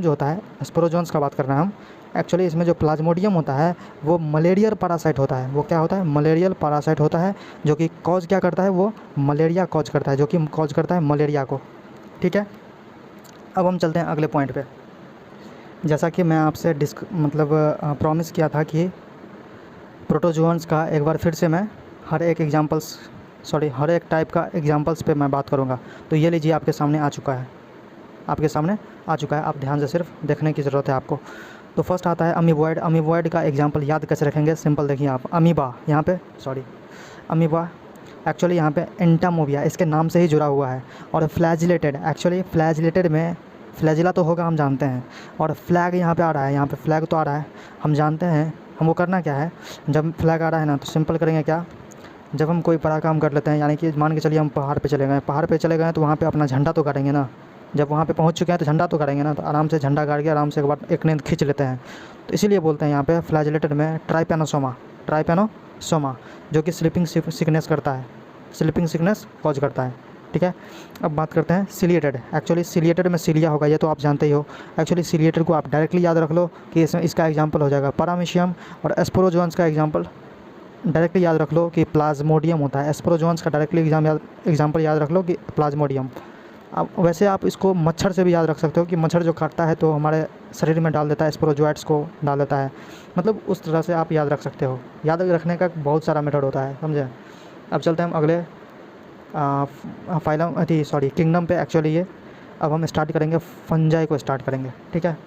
जो होता है, स्पोरोजोन्स का बात कर रहे हैं हम। एक्चुअली इसमें जो प्लाज्मोडियम होता है वो मलेरियल पैरासाइट होता है। वो क्या होता है? मलेरियल पैरासाइट होता है, जो कि कॉज क्या करता है? वो मलेरिया कॉज करता है, जो कि कॉज करता है मलेरिया को, ठीक है। अब हम चलते हैं अगले पॉइंट पे। जैसा कि मैं आपसे प्रॉमिस किया था कि प्रोटोजोअन्स का एक बार फिर से मैं हर एक टाइप का एग्जांपल्स पे मैं बात करूँगा। तो ये लीजिए आपके सामने आ चुका है, आप ध्यान से सिर्फ देखने की ज़रूरत है आपको। तो फर्स्ट आता है अमीबॉयड। अमीबॉयड का एग्जांपल याद कैसे रखेंगे? सिंपल देखिए आप, अमीबा एक्चुअली यहाँ पे एंटामोविया इसके नाम से ही जुड़ा हुआ है। और फ्लैजिलेटेड में फ्लैजिला तो होगा, हम जानते हैं, और फ्लैग यहाँ पे आ रहा है, यहाँ पे फ्लैग तो आ रहा है, हम जानते हैं। हमको करना क्या है? जब फ्लैग आ रहा है ना, तो सिंपल करेंगे क्या? जब हम कोई बड़ा काम कर लेते हैं, यानी कि मान के चलिए हम पहाड़ पे चले गए तो वहाँ पे अपना झंडा तो गाड़ेंगे ना। जब वहाँ पे पहुँच चुके हैं तो झंडा तो गाड़ेंगे ना, तो आराम से झंडा गाड़ के आराम से एक बार एक नींद खींच लेते हैं। तो इसीलिए बोलते हैं यहाँ पे फ्लैजिलेटेड में ट्राइपेनोसोमा, जो कि स्लीपिंग सिकनेस कॉज करता है, ठीक है। अब बात करते हैं सिलिएटेड। एक्चुअली सिलिएटेड में सिलिया होगा, ये तो आप जानते ही हो। एक्चुअली सिलिएटेड को आप डायरेक्टली याद रख लो कि इसका एग्जांपल हो जाएगा पारामीशियम, और स्पोरोजोन्स का एग्जांपल डायरेक्टली याद रख लो कि प्लाज्मोडियम होता है। स्पोरोजोन्स का डायरेक्टली एग्जांपल याद रख लो कि प्लाज्मोडियम। अब वैसे आप इसको मच्छर से भी याद रख सकते हो कि मच्छर जो काटता है तो हमारे शरीर में डाल देता है, स्पोरोजोइट्स को डाल देता है। मतलब उस तरह से आप याद रख सकते हो। याद रखने का बहुत सारा मेथड होता है, समझे। अब चलते हैं हम अगले किंगडम पे। एक्चुअली ये अब हम स्टार्ट करेंगे, फंजाई को स्टार्ट करेंगे, ठीक है।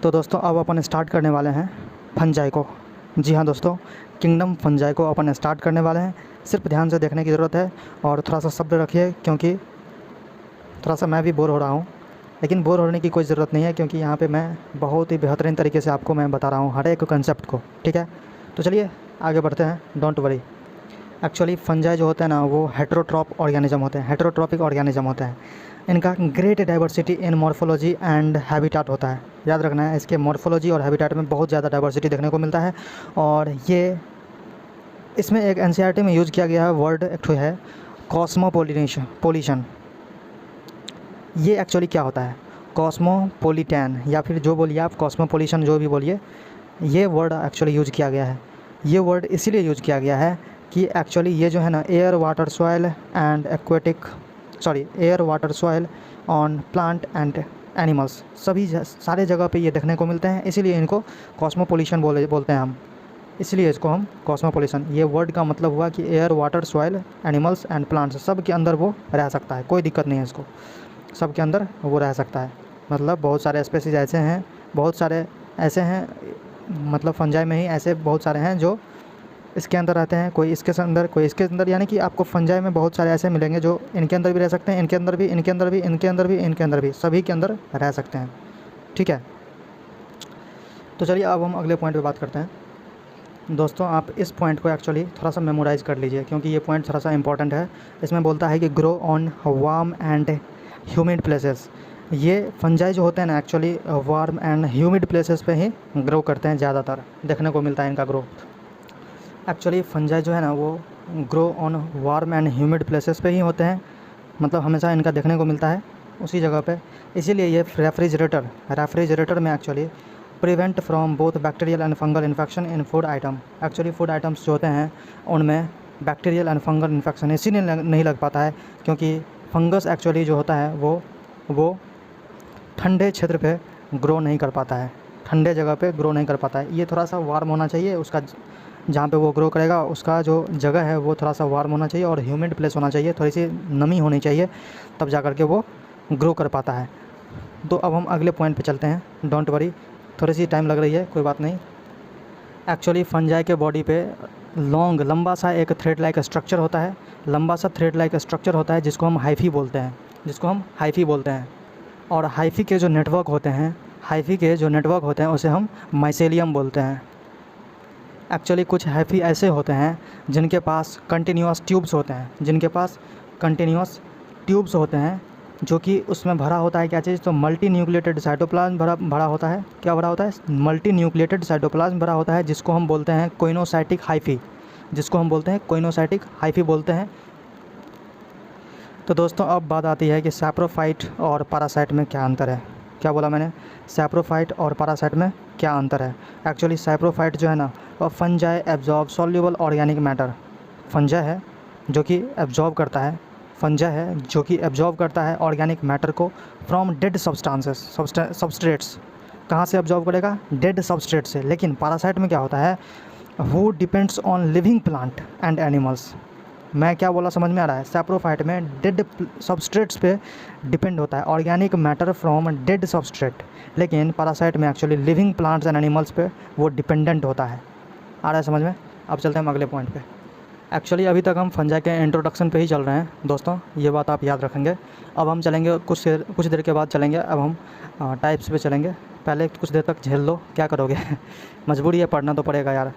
तो दोस्तों अब अपन स्टार्ट करने वाले हैं फंजाई को। जी हाँ दोस्तों, किंगडम फंजाई को अपन स्टार्ट करने वाले हैं। सिर्फ ध्यान से देखने की ज़रूरत है, और थोड़ा सा शब्द रखिए, क्योंकि थोड़ा सा मैं भी बोर हो रहा हूँ। लेकिन बोर होने की कोई ज़रूरत नहीं है, क्योंकि यहाँ पे मैं बहुत ही बेहतरीन तरीके से आपको मैं बता रहा हूँ हर एक कंसेप्ट को, ठीक है। तो चलिए आगे बढ़ते हैं, डोंट वरी। एक्चुअली फंजाई जो होते हैं ना, वो हेटेरोट्रॉपिक ऑर्गेनिज्म होते हैं। इनका great diversity in morphology and habitat होता है। याद रखना है, इसके मॉर्फोलॉजी और हैबिटेट में बहुत ज़्यादा डाइवर्सिटी देखने को मिलता है। और ये इसमें एक एनसीईआरटी में यूज़ किया गया है वर्ड, एक ठो है कॉस्मोपोलिशन। ये एक्चुअली क्या होता है? कॉस्मोपोलिटन, या फिर जो बोलिए आप, कॉस्मोपोलिशन जो भी बोलिए, ये वर्ड एक्चुअली यूज़ किया गया है। ये वर्ड इसीलिए यूज़ किया गया है कि एक्चुअली ये जो है ना air water soil and aquatic air water soil on plant and animals सभी सारे जगह पे ये देखने को मिलते हैं, इसीलिए इनको कॉस्मोपोलिशन बोलते हैं हम, इसलिए इसको हम कॉस्मोपोलिशन। ये वर्ड का मतलब हुआ कि air water soil animals and plants सब के अंदर वो रह सकता है, कोई दिक्कत नहीं है इसको, सब के अंदर वो रह सकता है। मतलब बहुत सारे स्पेसीज ऐसे हैं, बहुत सारे ऐसे हैं, मतलब फंजाई में ही ऐसे बहुत सारे हैं जो इसके अंदर रहते हैं, कोई इसके अंदर कोई इसके अंदर, यानी कि आपको फंजाई में बहुत सारे ऐसे मिलेंगे जो इनके अंदर भी रह सकते हैं, इनके अंदर भी, इनके अंदर भी, इनके अंदर भी, इनके अंदर भी, सभी के अंदर रह सकते हैं। ठीक है, तो चलिए अब हम अगले पॉइंट पे बात करते हैं। दोस्तों आप इस पॉइंट को एक्चुअली थोड़ा सा मेमोराइज़ कर लीजिए, क्योंकि ये पॉइंट थोड़ा सा इंपॉर्टेंट है। इसमें बोलता है कि grow on warm and humid places. ये फंजाई जो होते हैं ना actually warm and humid places पे ही ग्रो करते हैं, ज़्यादातर देखने को मिलता है इनका ग्रोथ। एक्चुअली फंजाई जो है ना वो grow on warm and humid places पे ही होते हैं, मतलब हमेशा इनका देखने को मिलता है उसी जगह पे। इसीलिए ये रेफ्रिजरेटर में actually prevent from both bacterial and fungal infection in food item. Actually food items जो होते हैं उनमें बैक्टीरियल एंड फंगल इन्फेक्शन इसीलिए नहीं लग पाता है, क्योंकि फंगस एक्चुअली जो होता है वो ठंडे क्षेत्र पे ग्रो नहीं कर पाता है, ठंडे जगह पे ग्रो नहीं कर पाता है। ये थोड़ा सा वार्म होना चाहिए, उसका जहाँ पे वो ग्रो करेगा उसका जो जगह है वो थोड़ा सा वार्म होना चाहिए और ह्यूमिड प्लेस होना चाहिए, थोड़ी सी नमी होनी चाहिए, तब जा कर के वो ग्रो कर पाता है। तो अब हम अगले पॉइंट पे चलते हैं। डोंट वरी, थोड़ी सी टाइम लग रही है, कोई बात नहीं। एक्चुअली फंजाई के बॉडी पे लंबा सा एक थ्रेड लाइक स्ट्रक्चर होता है, लंबा सा थ्रेड लाइक स्ट्रक्चर होता है जिसको हम हाइफी बोलते हैं, और हाइफी के जो नेटवर्क होते हैं उसे हम माइसेलियम बोलते हैं। एक्चुअली कुछ हाइफी ऐसे होते हैं जिनके पास कंटिन्यूअस ट्यूब्स होते हैं, जो कि उसमें भरा होता है क्या चीज़, तो मल्टी न्यूक्लिएटेड साइटोप्लाज्म भरा होता है। क्या भरा होता है? मल्टी न्यूक्लिएटेड साइटोप्लाज्म भरा होता है, जिसको हम बोलते हैं कोइनोसाइटिक हाइफी बोलते हैं। तो दोस्तों अब बात आती है कि सैप्रोफाइट और पैरासाइट में क्या अंतर है। क्या बोला मैंने? सैप्रोफाइट और पैरासाइट में क्या अंतर है। एक्चुअली सैप्रोफाइट जो है ना वो fungi absorb soluble organic matter, fungi है जो कि एब्जॉर्ब करता है ऑर्गेनिक मैटर को फ्रॉम डेड सबस्ट्रेट्स। कहाँ से एब्जॉर्ब करेगा? डेड सबस्ट्रेट से। लेकिन पैरासाइट में क्या होता है, who depends on living plant and animals. मैं क्या बोला समझ में आ रहा है? सैप्रोफाइट में डेड सबस्ट्रेट्स पे डिपेंड होता है organic matter from dead substrate, लेकिन पैरासाइट में actually living plants and animals पे वो डिपेंडेंट होता है। आ रहा है समझ में? अब चलते हैं हम अगले पॉइंट पे। एक्चुअली अभी तक हम फंजाई के इंट्रोडक्शन पे ही चल रहे हैं दोस्तों, ये बात आप याद रखेंगे। अब हम चलेंगे कुछ देर के बाद चलेंगे, अब हम टाइप्स पे चलेंगे। पहले कुछ देर तक झेल लो, क्या करोगे मजबूरी है, पढ़ना तो पड़ेगा यार।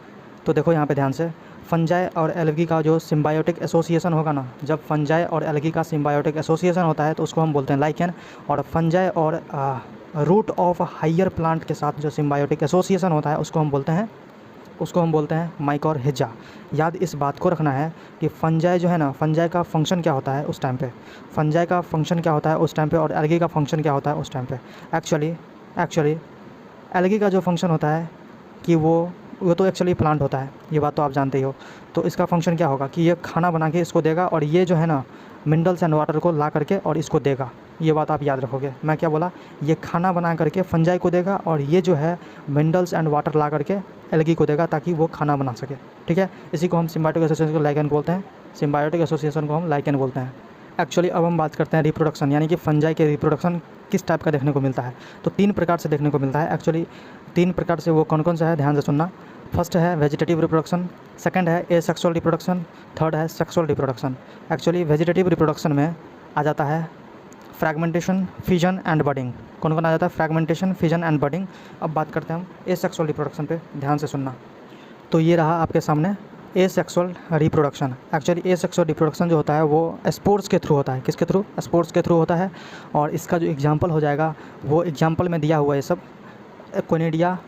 तो देखो यहाँ पे ध्यान से, फंजाई और एल्गी का जो सिम्बायोटिक एसोसिएशन होगा ना, जब फंजाई और एल्गी का सिम्बायोटिक एसोसिएशन होता है तो उसको हम बोलते हैं लाइकेन। और फंजाई और रूट ऑफ हायर प्लांट के साथ जो सिम्बायोटिक एसोसिएशन होता है उसको हम बोलते हैं माइकोरहिजा। याद इस बात को रखना है कि फंजाई जो है ना, फंजाई का फंक्शन क्या होता है उस टाइम पे, और एल्गी का फंक्शन क्या होता है उस टाइम पे। एक्चुअली एल्गी का जो फंक्शन होता है कि वो तो एक्चुअली प्लांट होता है, ये बात तो आप जानते ही हो। तो इसका फंक्शन क्या होगा कि ये खाना बना के इसको देगा, और ये जो है ना मिनरल्स एंड वाटर को ला करके और इसको देगा। ये बात आप याद रखोगे। मैं क्या बोला? ये खाना बना करके फंजाई को देगा, और ये जो है मिनरल्स एंड वाटर ला करके एल्गी को देगा ताकि वो खाना बना सके। ठीक है, इसी को हम सिम्बायोटिक एसोसिएशन को लाइकेन बोलते हैं। एक्चुअली अब हम बात करते हैं रिप्रोडक्शन, यानी कि फंजाई के रिप्रोडक्शन किस टाइप का देखने को मिलता है। तो 3 प्रकार से देखने को मिलता है। एक्चुअली 3 प्रकार से, वो कौन कौन सा है ध्यान से सुनना। फर्स्ट है वेजिटेटिव रिप्रोडक्शन, सेकंड है एसेक्सुअल रिप्रोडक्शन, थर्ड है sexual reproduction. Actually vegetative reproduction में आ जाता है फ्रैगमेंटेशन, फिजन एंड बडिंग। कौन आ जाता है? Fragmentation, fission and budding. अब बात करते हैं हम एसेक्सुअल रिप्रोडक्शन पे, ध्यान से सुनना। तो ये रहा आपके सामने asexual reproduction. Actually asexual reproduction जो होता है वो स्पोर्स के थ्रू होता है। किसके थ्रू? स्पोर्स के थ्रू होता है। और इसका जो एग्जाम्पल हो जाएगा वो एग्जाम्पल में दिया हुआ है सब, कोनिडिया,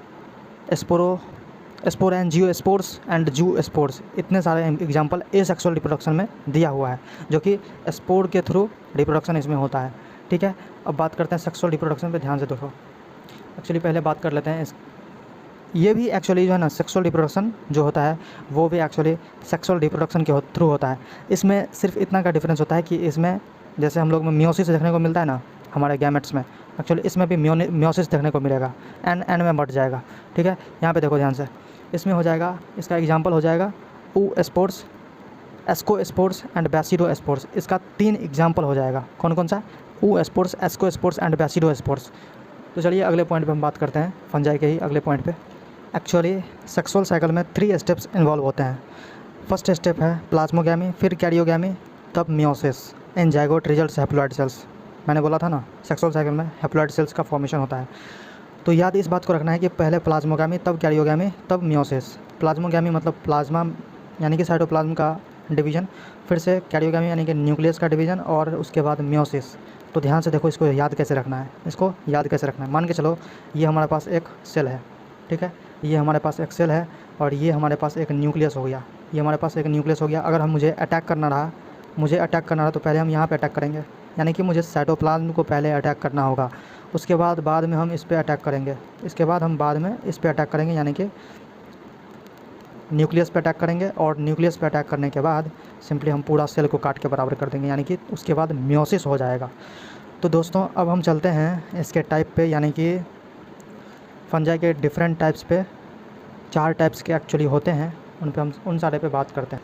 स्पोरेंजियोस्पोर्स एंड जूस्पोर्स, इतने सारे एग्जाम्पल एसेक्सुअल रिप्रोडक्शन में दिया हुआ है, जो कि स्पोर के थ्रू रिप्रोडक्शन इसमें होता है। ठीक है, अब बात करते हैं सेक्सुअल रिप्रोडक्शन पे, ध्यान से देखो। एक्चुअली पहले बात कर लेते हैं ये भी एक्चुअली जो है ना सेक्सुअल रिप्रोडक्शन जो होता है वो भी एक्चुअली सेक्सुअल रिप्रोडक्शन के थ्रू होता है। इसमें सिर्फ इतना का डिफरेंस होता है कि इसमें जैसे हम लोग में मियोसिस देखने को मिलता है ना हमारे गैमेट्स में, एक्चुअली इसमें भी मियोसिस देखने को मिलेगा, एन में बढ़ जाएगा। ठीक है, यहाँ पे देखो ध्यान से, इसमें हो जाएगा, इसका एग्जांपल हो जाएगा ऊ स्पोर्ट्स, एस्को स्पोर्ट्स एंड बैसिडो स्पोर्ट्स। इसका 3 एग्जांपल हो जाएगा। कौन कौन सा? ऊ स्पोर्ट्स, एस्को स्पोर्ट्स एंड बैसिडो स्पोर्ट्स। तो चलिए अगले पॉइंट पे हम बात करते हैं, फंजाई के ही अगले पॉइंट पे। एक्चुअली सेक्सुअल साइकिल में 3 स्टेप्स इन्वॉल्व होते हैं। फर्स्ट स्टेप है प्लाज्मोगैमी, फिर कैरियोगैमी, तब मियोसिस इन जाइगोट रिजल्ट्स हैप्लॉइड सेल्स। मैंने बोला था ना सेक्सुअल साइकिल में हैप्लॉइड सेल्स का फॉर्मेशन होता है। तो याद इस बात को रखना है कि पहले प्लाज्मोगैमी, तब कैरियोगैमी, तब मियोसिस। प्लाज्मोगैमी मतलब प्लाज्मा यानी कि साइटोप्लाज्म का डिवीज़न, फिर से कैरियोगैमी यानी कि न्यूक्लियस का डिवीज़न, और उसके बाद मियोसिस। तो ध्यान से देखो, इसको याद कैसे रखना है, इसको याद कैसे रखना है। मान के चलो ये हमारे पास एक सेल है, ठीक है, ये हमारे पास एक सेल है और ये हमारे पास एक न्यूक्लियस हो गया, ये हमारे पास एक न्यूक्लियस हो गया। अगर हम मुझे अटैक करना रहा तो पहले हम यहाँ पे अटैक करेंगे, यानी कि मुझे साइटोप्लाज्म को पहले अटैक करना होगा। उसके बाद में हम इस पे अटैक करेंगे, इसके बाद हम बाद में इस पे अटैक करेंगे, यानी कि न्यूक्लियस पे अटैक करेंगे। और न्यूक्लियस पे अटैक करने के बाद सिंपली हम पूरा सेल को काट के बराबर कर देंगे, यानी कि उसके बाद मियोसिस हो जाएगा। तो दोस्तों अब हम चलते हैं इसके टाइप पे, यानी कि फंजाई के डिफरेंट टाइप्स पे। 4 टाइप्स के एक्चुअली होते हैं, उन पे हम उन सारे पे बात करते हैं।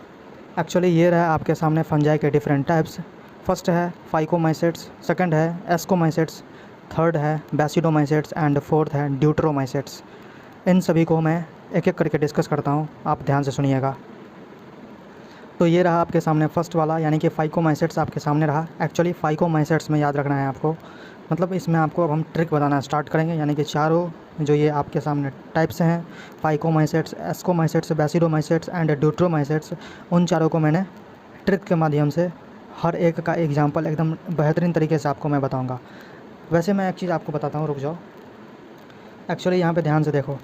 एक्चुअली ये रहा आपके सामने फंजाई के डिफरेंट टाइप्स। फर्स्ट है फाइकोमाइसेट्स, सेकंड है एस्कोमाइसेट्स, थर्ड है बैसिडोमाइसेट्स एंड फोर्थ है ड्यूटरोमाइसेट्स। इन सभी को मैं एक एक करके डिस्कस करता हूँ, आप ध्यान से सुनिएगा। तो ये रहा आपके सामने फर्स्ट वाला, यानी कि फाइकोमाइसेट्स आपके सामने रहा। एक्चुअली फाइकोमाइसेट्स में याद रखना है आपको, मतलब इसमें आपको अब हम ट्रिक बताना स्टार्ट करेंगे, यानी कि चारों जो ये आपके सामने टाइप्स हैं, फाइकोमाइसेट्स, एस्कोमाइसेट्स, बैसिडोमाइसेट्स एंड ड्यूटरोमाइसेट्स, उन चारों को मैंने ट्रिक के माध्यम से हर एक का एग्जांपल एकदम बेहतरीन तरीके से आपको मैं बताऊंगा। वैसे मैं एक चीज़ आपको बताता हूँ, रुक जाओ। एक्चुअली यहाँ पे ध्यान से देखो,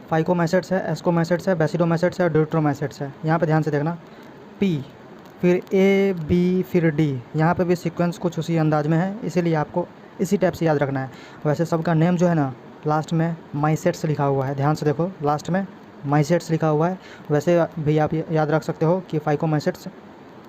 फाइकोमाइसेट्स है, एस्कोमाइसेट्स है, बैसिडोमाइसेट्स है, ड्यूटरोमाइसेट्स है। यहाँ पे ध्यान से देखना, पी, फिर ए, बी, फिर डी। यहाँ पे भी सीक्वेंस कुछ उसी अंदाज में है, इसीलिए आपको इसी टाइप से याद रखना है। वैसे सबका नेम जो है ना लास्ट में माइसेट्स लिखा हुआ है, ध्यान से देखो, लास्ट में माइसेट्स लिखा हुआ है। वैसे भी आप याद रख सकते हो कि फाइकोमाइसेट्स,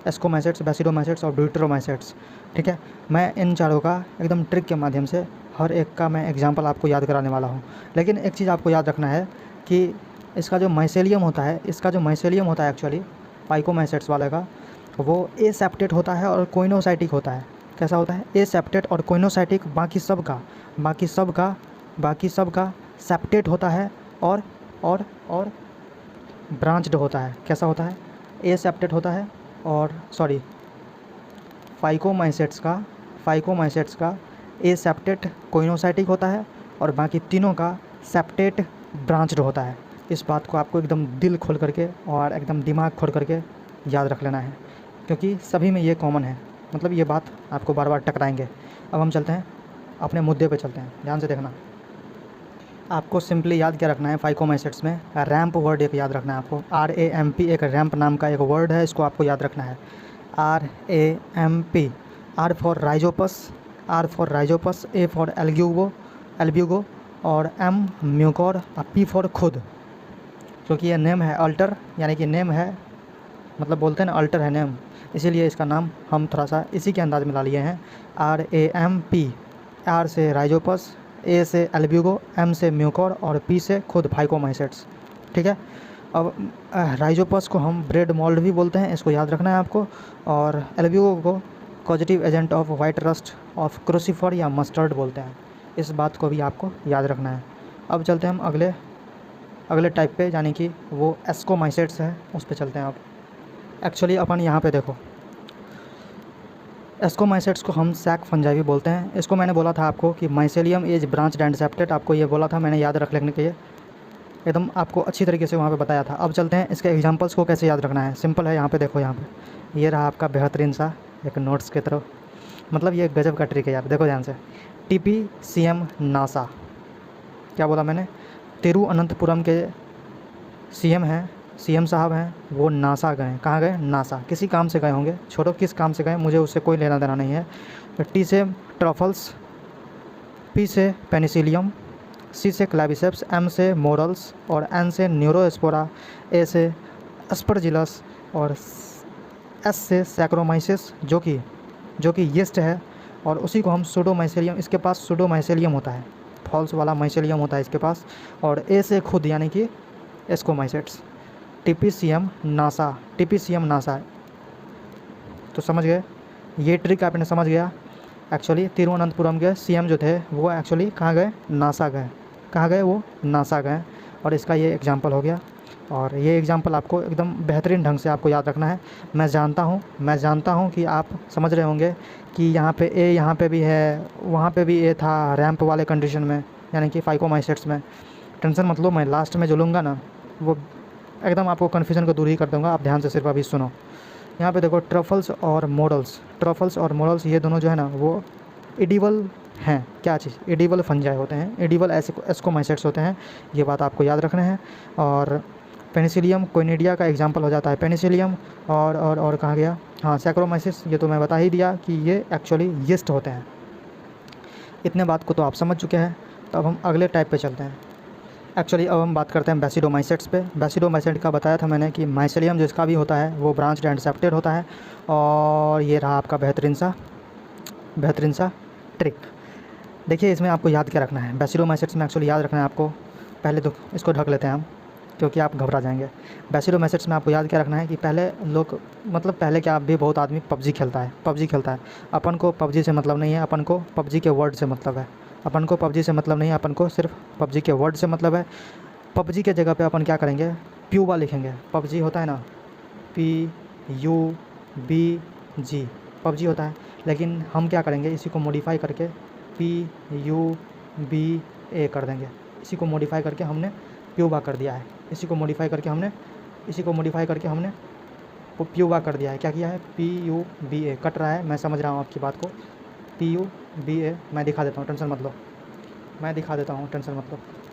एस्कोमाइसेट्स, बैसिडोमाइसेट्स और ड्यूटरोमाइसेट्स। ठीक है, मैं इन चारों का एकदम ट्रिक के माध्यम से हर एक का मैं एग्जांपल आपको याद कराने वाला हूँ। लेकिन एक चीज़ आपको याद रखना है कि इसका जो माइसेलियम होता है, एक्चुअली फाइकोमाइसेट्स वाले का, वो एसेप्टेट होता है और कोइनोसाइटिक होता है। कैसा होता है? एसेप्टेट और कोइनोसाइटिक। बाकी सब का सेप्टेट होता है और ब्रांच्ड होता है। कैसा होता है? एसेप्टेट होता है और फाइकोमाइसेट्स का एसेप्टेट कोइनोसाइटिक होता है और बाकी तीनों का सेप्टेट ब्रांच्ड होता है। इस बात को आपको एकदम दिल खोल करके और एकदम दिमाग खोल करके याद रख लेना है, क्योंकि सभी में ये कॉमन है, मतलब ये बात आपको बार बार टकराएंगे। अब हम चलते हैं अपने मुद्दे पे चलते हैं, ध्यान से देखना। आपको सिंपली याद क्या रखना है, फाइकोमाइसेट्स में रैम्प वर्ड एक याद रखना है आपको, RAMP, एक रैम्प नाम का एक वर्ड है, इसको आपको याद रखना है। RAMP, R for Rhizopus, A for Albugo और M म्यूकोर और P फॉर खुद। क्योंकि ये नेम है अल्टर, यानी कि नेम है, मतलब बोलते हैं ना अल्टर है नेम, इसीलिए इसका नाम हम थोड़ा सा इसी के अंदाज में ला लिए हैं। RAMP, R से राइजोपस, A से एल्ब्यूगो, M से म्यूकोर और P से खुद फाइकोमाइसेट्स। ठीक है, अब राइजोपस को हम ब्रेड मोल्ड भी बोलते हैं, इसको याद रखना है आपको। और एल्ब्यूगो को positive agent of white rust of crucifer या मस्टर्ड बोलते हैं, इस बात को भी आपको याद रखना है। अब चलते हैं हम अगले टाइप पे, यानी कि वो एस्कोमाइसेट्स है, उस पे चलते हैं। अब एक्चुअली अपन यहाँ पे देखो, एस्कोमाइसेट्स को हम सैक फंजाई भी बोलते हैं। इसको मैंने बोला था आपको कि mycelium is branch and septate, आपको ये बोला था मैंने, याद रख लेने के लिए एकदम आपको अच्छी तरीके से वहाँ पे बताया था। अब चलते हैं इसके एग्जांपल्स को कैसे याद रखना है। सिंपल है, यहाँ पे देखो, यहाँ पे ये रहा आपका बेहतरीन सा एक नोट्स की तरफ, मतलब ये गजब का ट्रिक है यार, देखो ध्यान से। TPCM नासा, क्या बोला मैंने? तिरुअनंतपुरम के CM साहब हैं, वो नासा गए। कहाँ गए? नासा, किसी काम से गए होंगे, छोड़ो किस काम से गए, मुझे उससे कोई लेना देना नहीं है। T से ट्रफल्स, P से पेनिसिलियम, सी से क्लैविसेप्स, एम से मोरल्स और एन से न्यूरोस्पोरा, ए से एस्परजिलस और एस से सैक्रोमाइसिस जो कि यीस्ट है, और उसी को हम सूडोमाइसेलियम, इसके पास सूडोमाइसेलियम होता है, फॉल्स वाला माइसेलियम होता है इसके पास, और ए से खुद यानी कि एस्कोमाइसेट्स। टिपिसियम नासा। तो समझ गए, ये ट्रिक आपने समझ गया। एक्चुअली तिरुवनंतपुरम के सीएम जो थे वो एक्चुअली कहाँ गए, नासा गए। कहाँ गए, वो नासा गए। और इसका ये एग्जांपल हो गया, और ये एग्जांपल आपको एकदम बेहतरीन ढंग से आपको याद रखना है। मैं जानता हूँ कि आप समझ रहे होंगे कि यहाँ पे ए यहाँ पे भी है, वहाँ पे भी ए था रैंप वाले कंडीशन में, यानी कि फाइकोमाइसेट्स में। टेंशन मत लो, मैं लास्ट में जो लूँगा ना वो एकदम आपको कन्फ्यूजन को दूर ही कर दूँगा। आप ध्यान से सिर्फ अभी सुनो। यहाँ पे देखो ट्रफल्स और मॉडल्स ये दोनों जो है ना वो एडिबल हैं। क्या चीज़, एडिबल फंजाई होते हैं, एडिबल एस्कोमाइसेट्स होते हैं, ये बात आपको याद रखना है। और पेनिसिलियम कोइनिडिया का एग्जांपल हो जाता है पेनिसिलियम, और कहाँ गया, हाँ सैक्रोमाइसिस, ये तो मैं बता ही दिया कि ये एक्चुअली यीस्ट होते हैं। इतने बात को तो आप समझ चुके हैं। तो अब हम अगले टाइप पे चलते हैं। एक्चुअली अब हम बात करते हैं बेसिडोमाइसेट्स पे। बेसिडोमाइसेट का बताया था मैंने कि माइसेलियम जिसका भी होता है वो ब्रांच्ड एंड सेप्टेड होता है। और ये रहा आपका बेहतरीन सा ट्रिक। देखिए इसमें आपको याद क्या रखना है, बेसिडोमाइसेट्स में एक्चुअली याद रखना है आपको। पहले तो इसको ढक लेते हैं हम, क्योंकि आप घबरा जाएंगे। बेसिडोमाइसेट्स में आपको याद क्या रखना है कि पहले लोग, मतलब पहले क्या, भी बहुत आदमी पबजी खेलता है। अपन को पबजी से मतलब नहीं है, अपन को पबजी के वर्ड से मतलब है। अपन को सिर्फ पबजी के वर्ड से मतलब है। पबजी के जगह पे अपन क्या करेंगे, प्यूबा लिखेंगे। पबजी होता है ना, PUBG पबजी होता है, लेकिन हम क्या करेंगे, इसी को मॉडिफाई करके PUBA कर देंगे। इसी को मॉडिफाई करके हमने प्यूबा कर दिया है। इसी को मॉडिफाई करके हमने प्यूबा कर दिया है। क्या किया है, PUBA। कट रहा है, मैं समझ रहा हूँ आपकी बात को। PUBA मैं दिखा देता हूँ, टेंशन मत लो।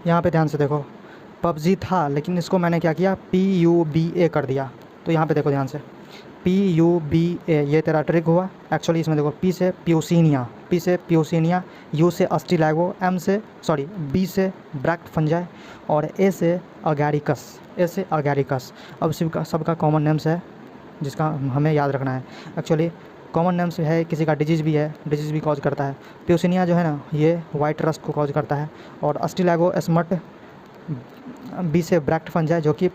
यहाँ पे ध्यान से देखो, पबजी था लेकिन इसको मैंने क्या किया, PUBA कर दिया। तो यहाँ पे देखो ध्यान से, PUBA, ये तेरा ट्रिक हुआ। एक्चुअली इसमें देखो, P से प्यूसिनिया, U से अस्टिलैगो, B से ब्रैक्ट फंजाई, और A से अगैरिकस। अब सबका कॉमन नेम्स है जिसका हमें याद रखना है। एक्चुअली कॉमन नेम्स है, किसी का डिजीज़ भी कॉज करता है। प्यूसिनिया जो है ना, ये वाइट रस्ट को कॉज करता है, और अस्टिलैगो एस्मट, B से ब्रैक्ट फंजाई जो कि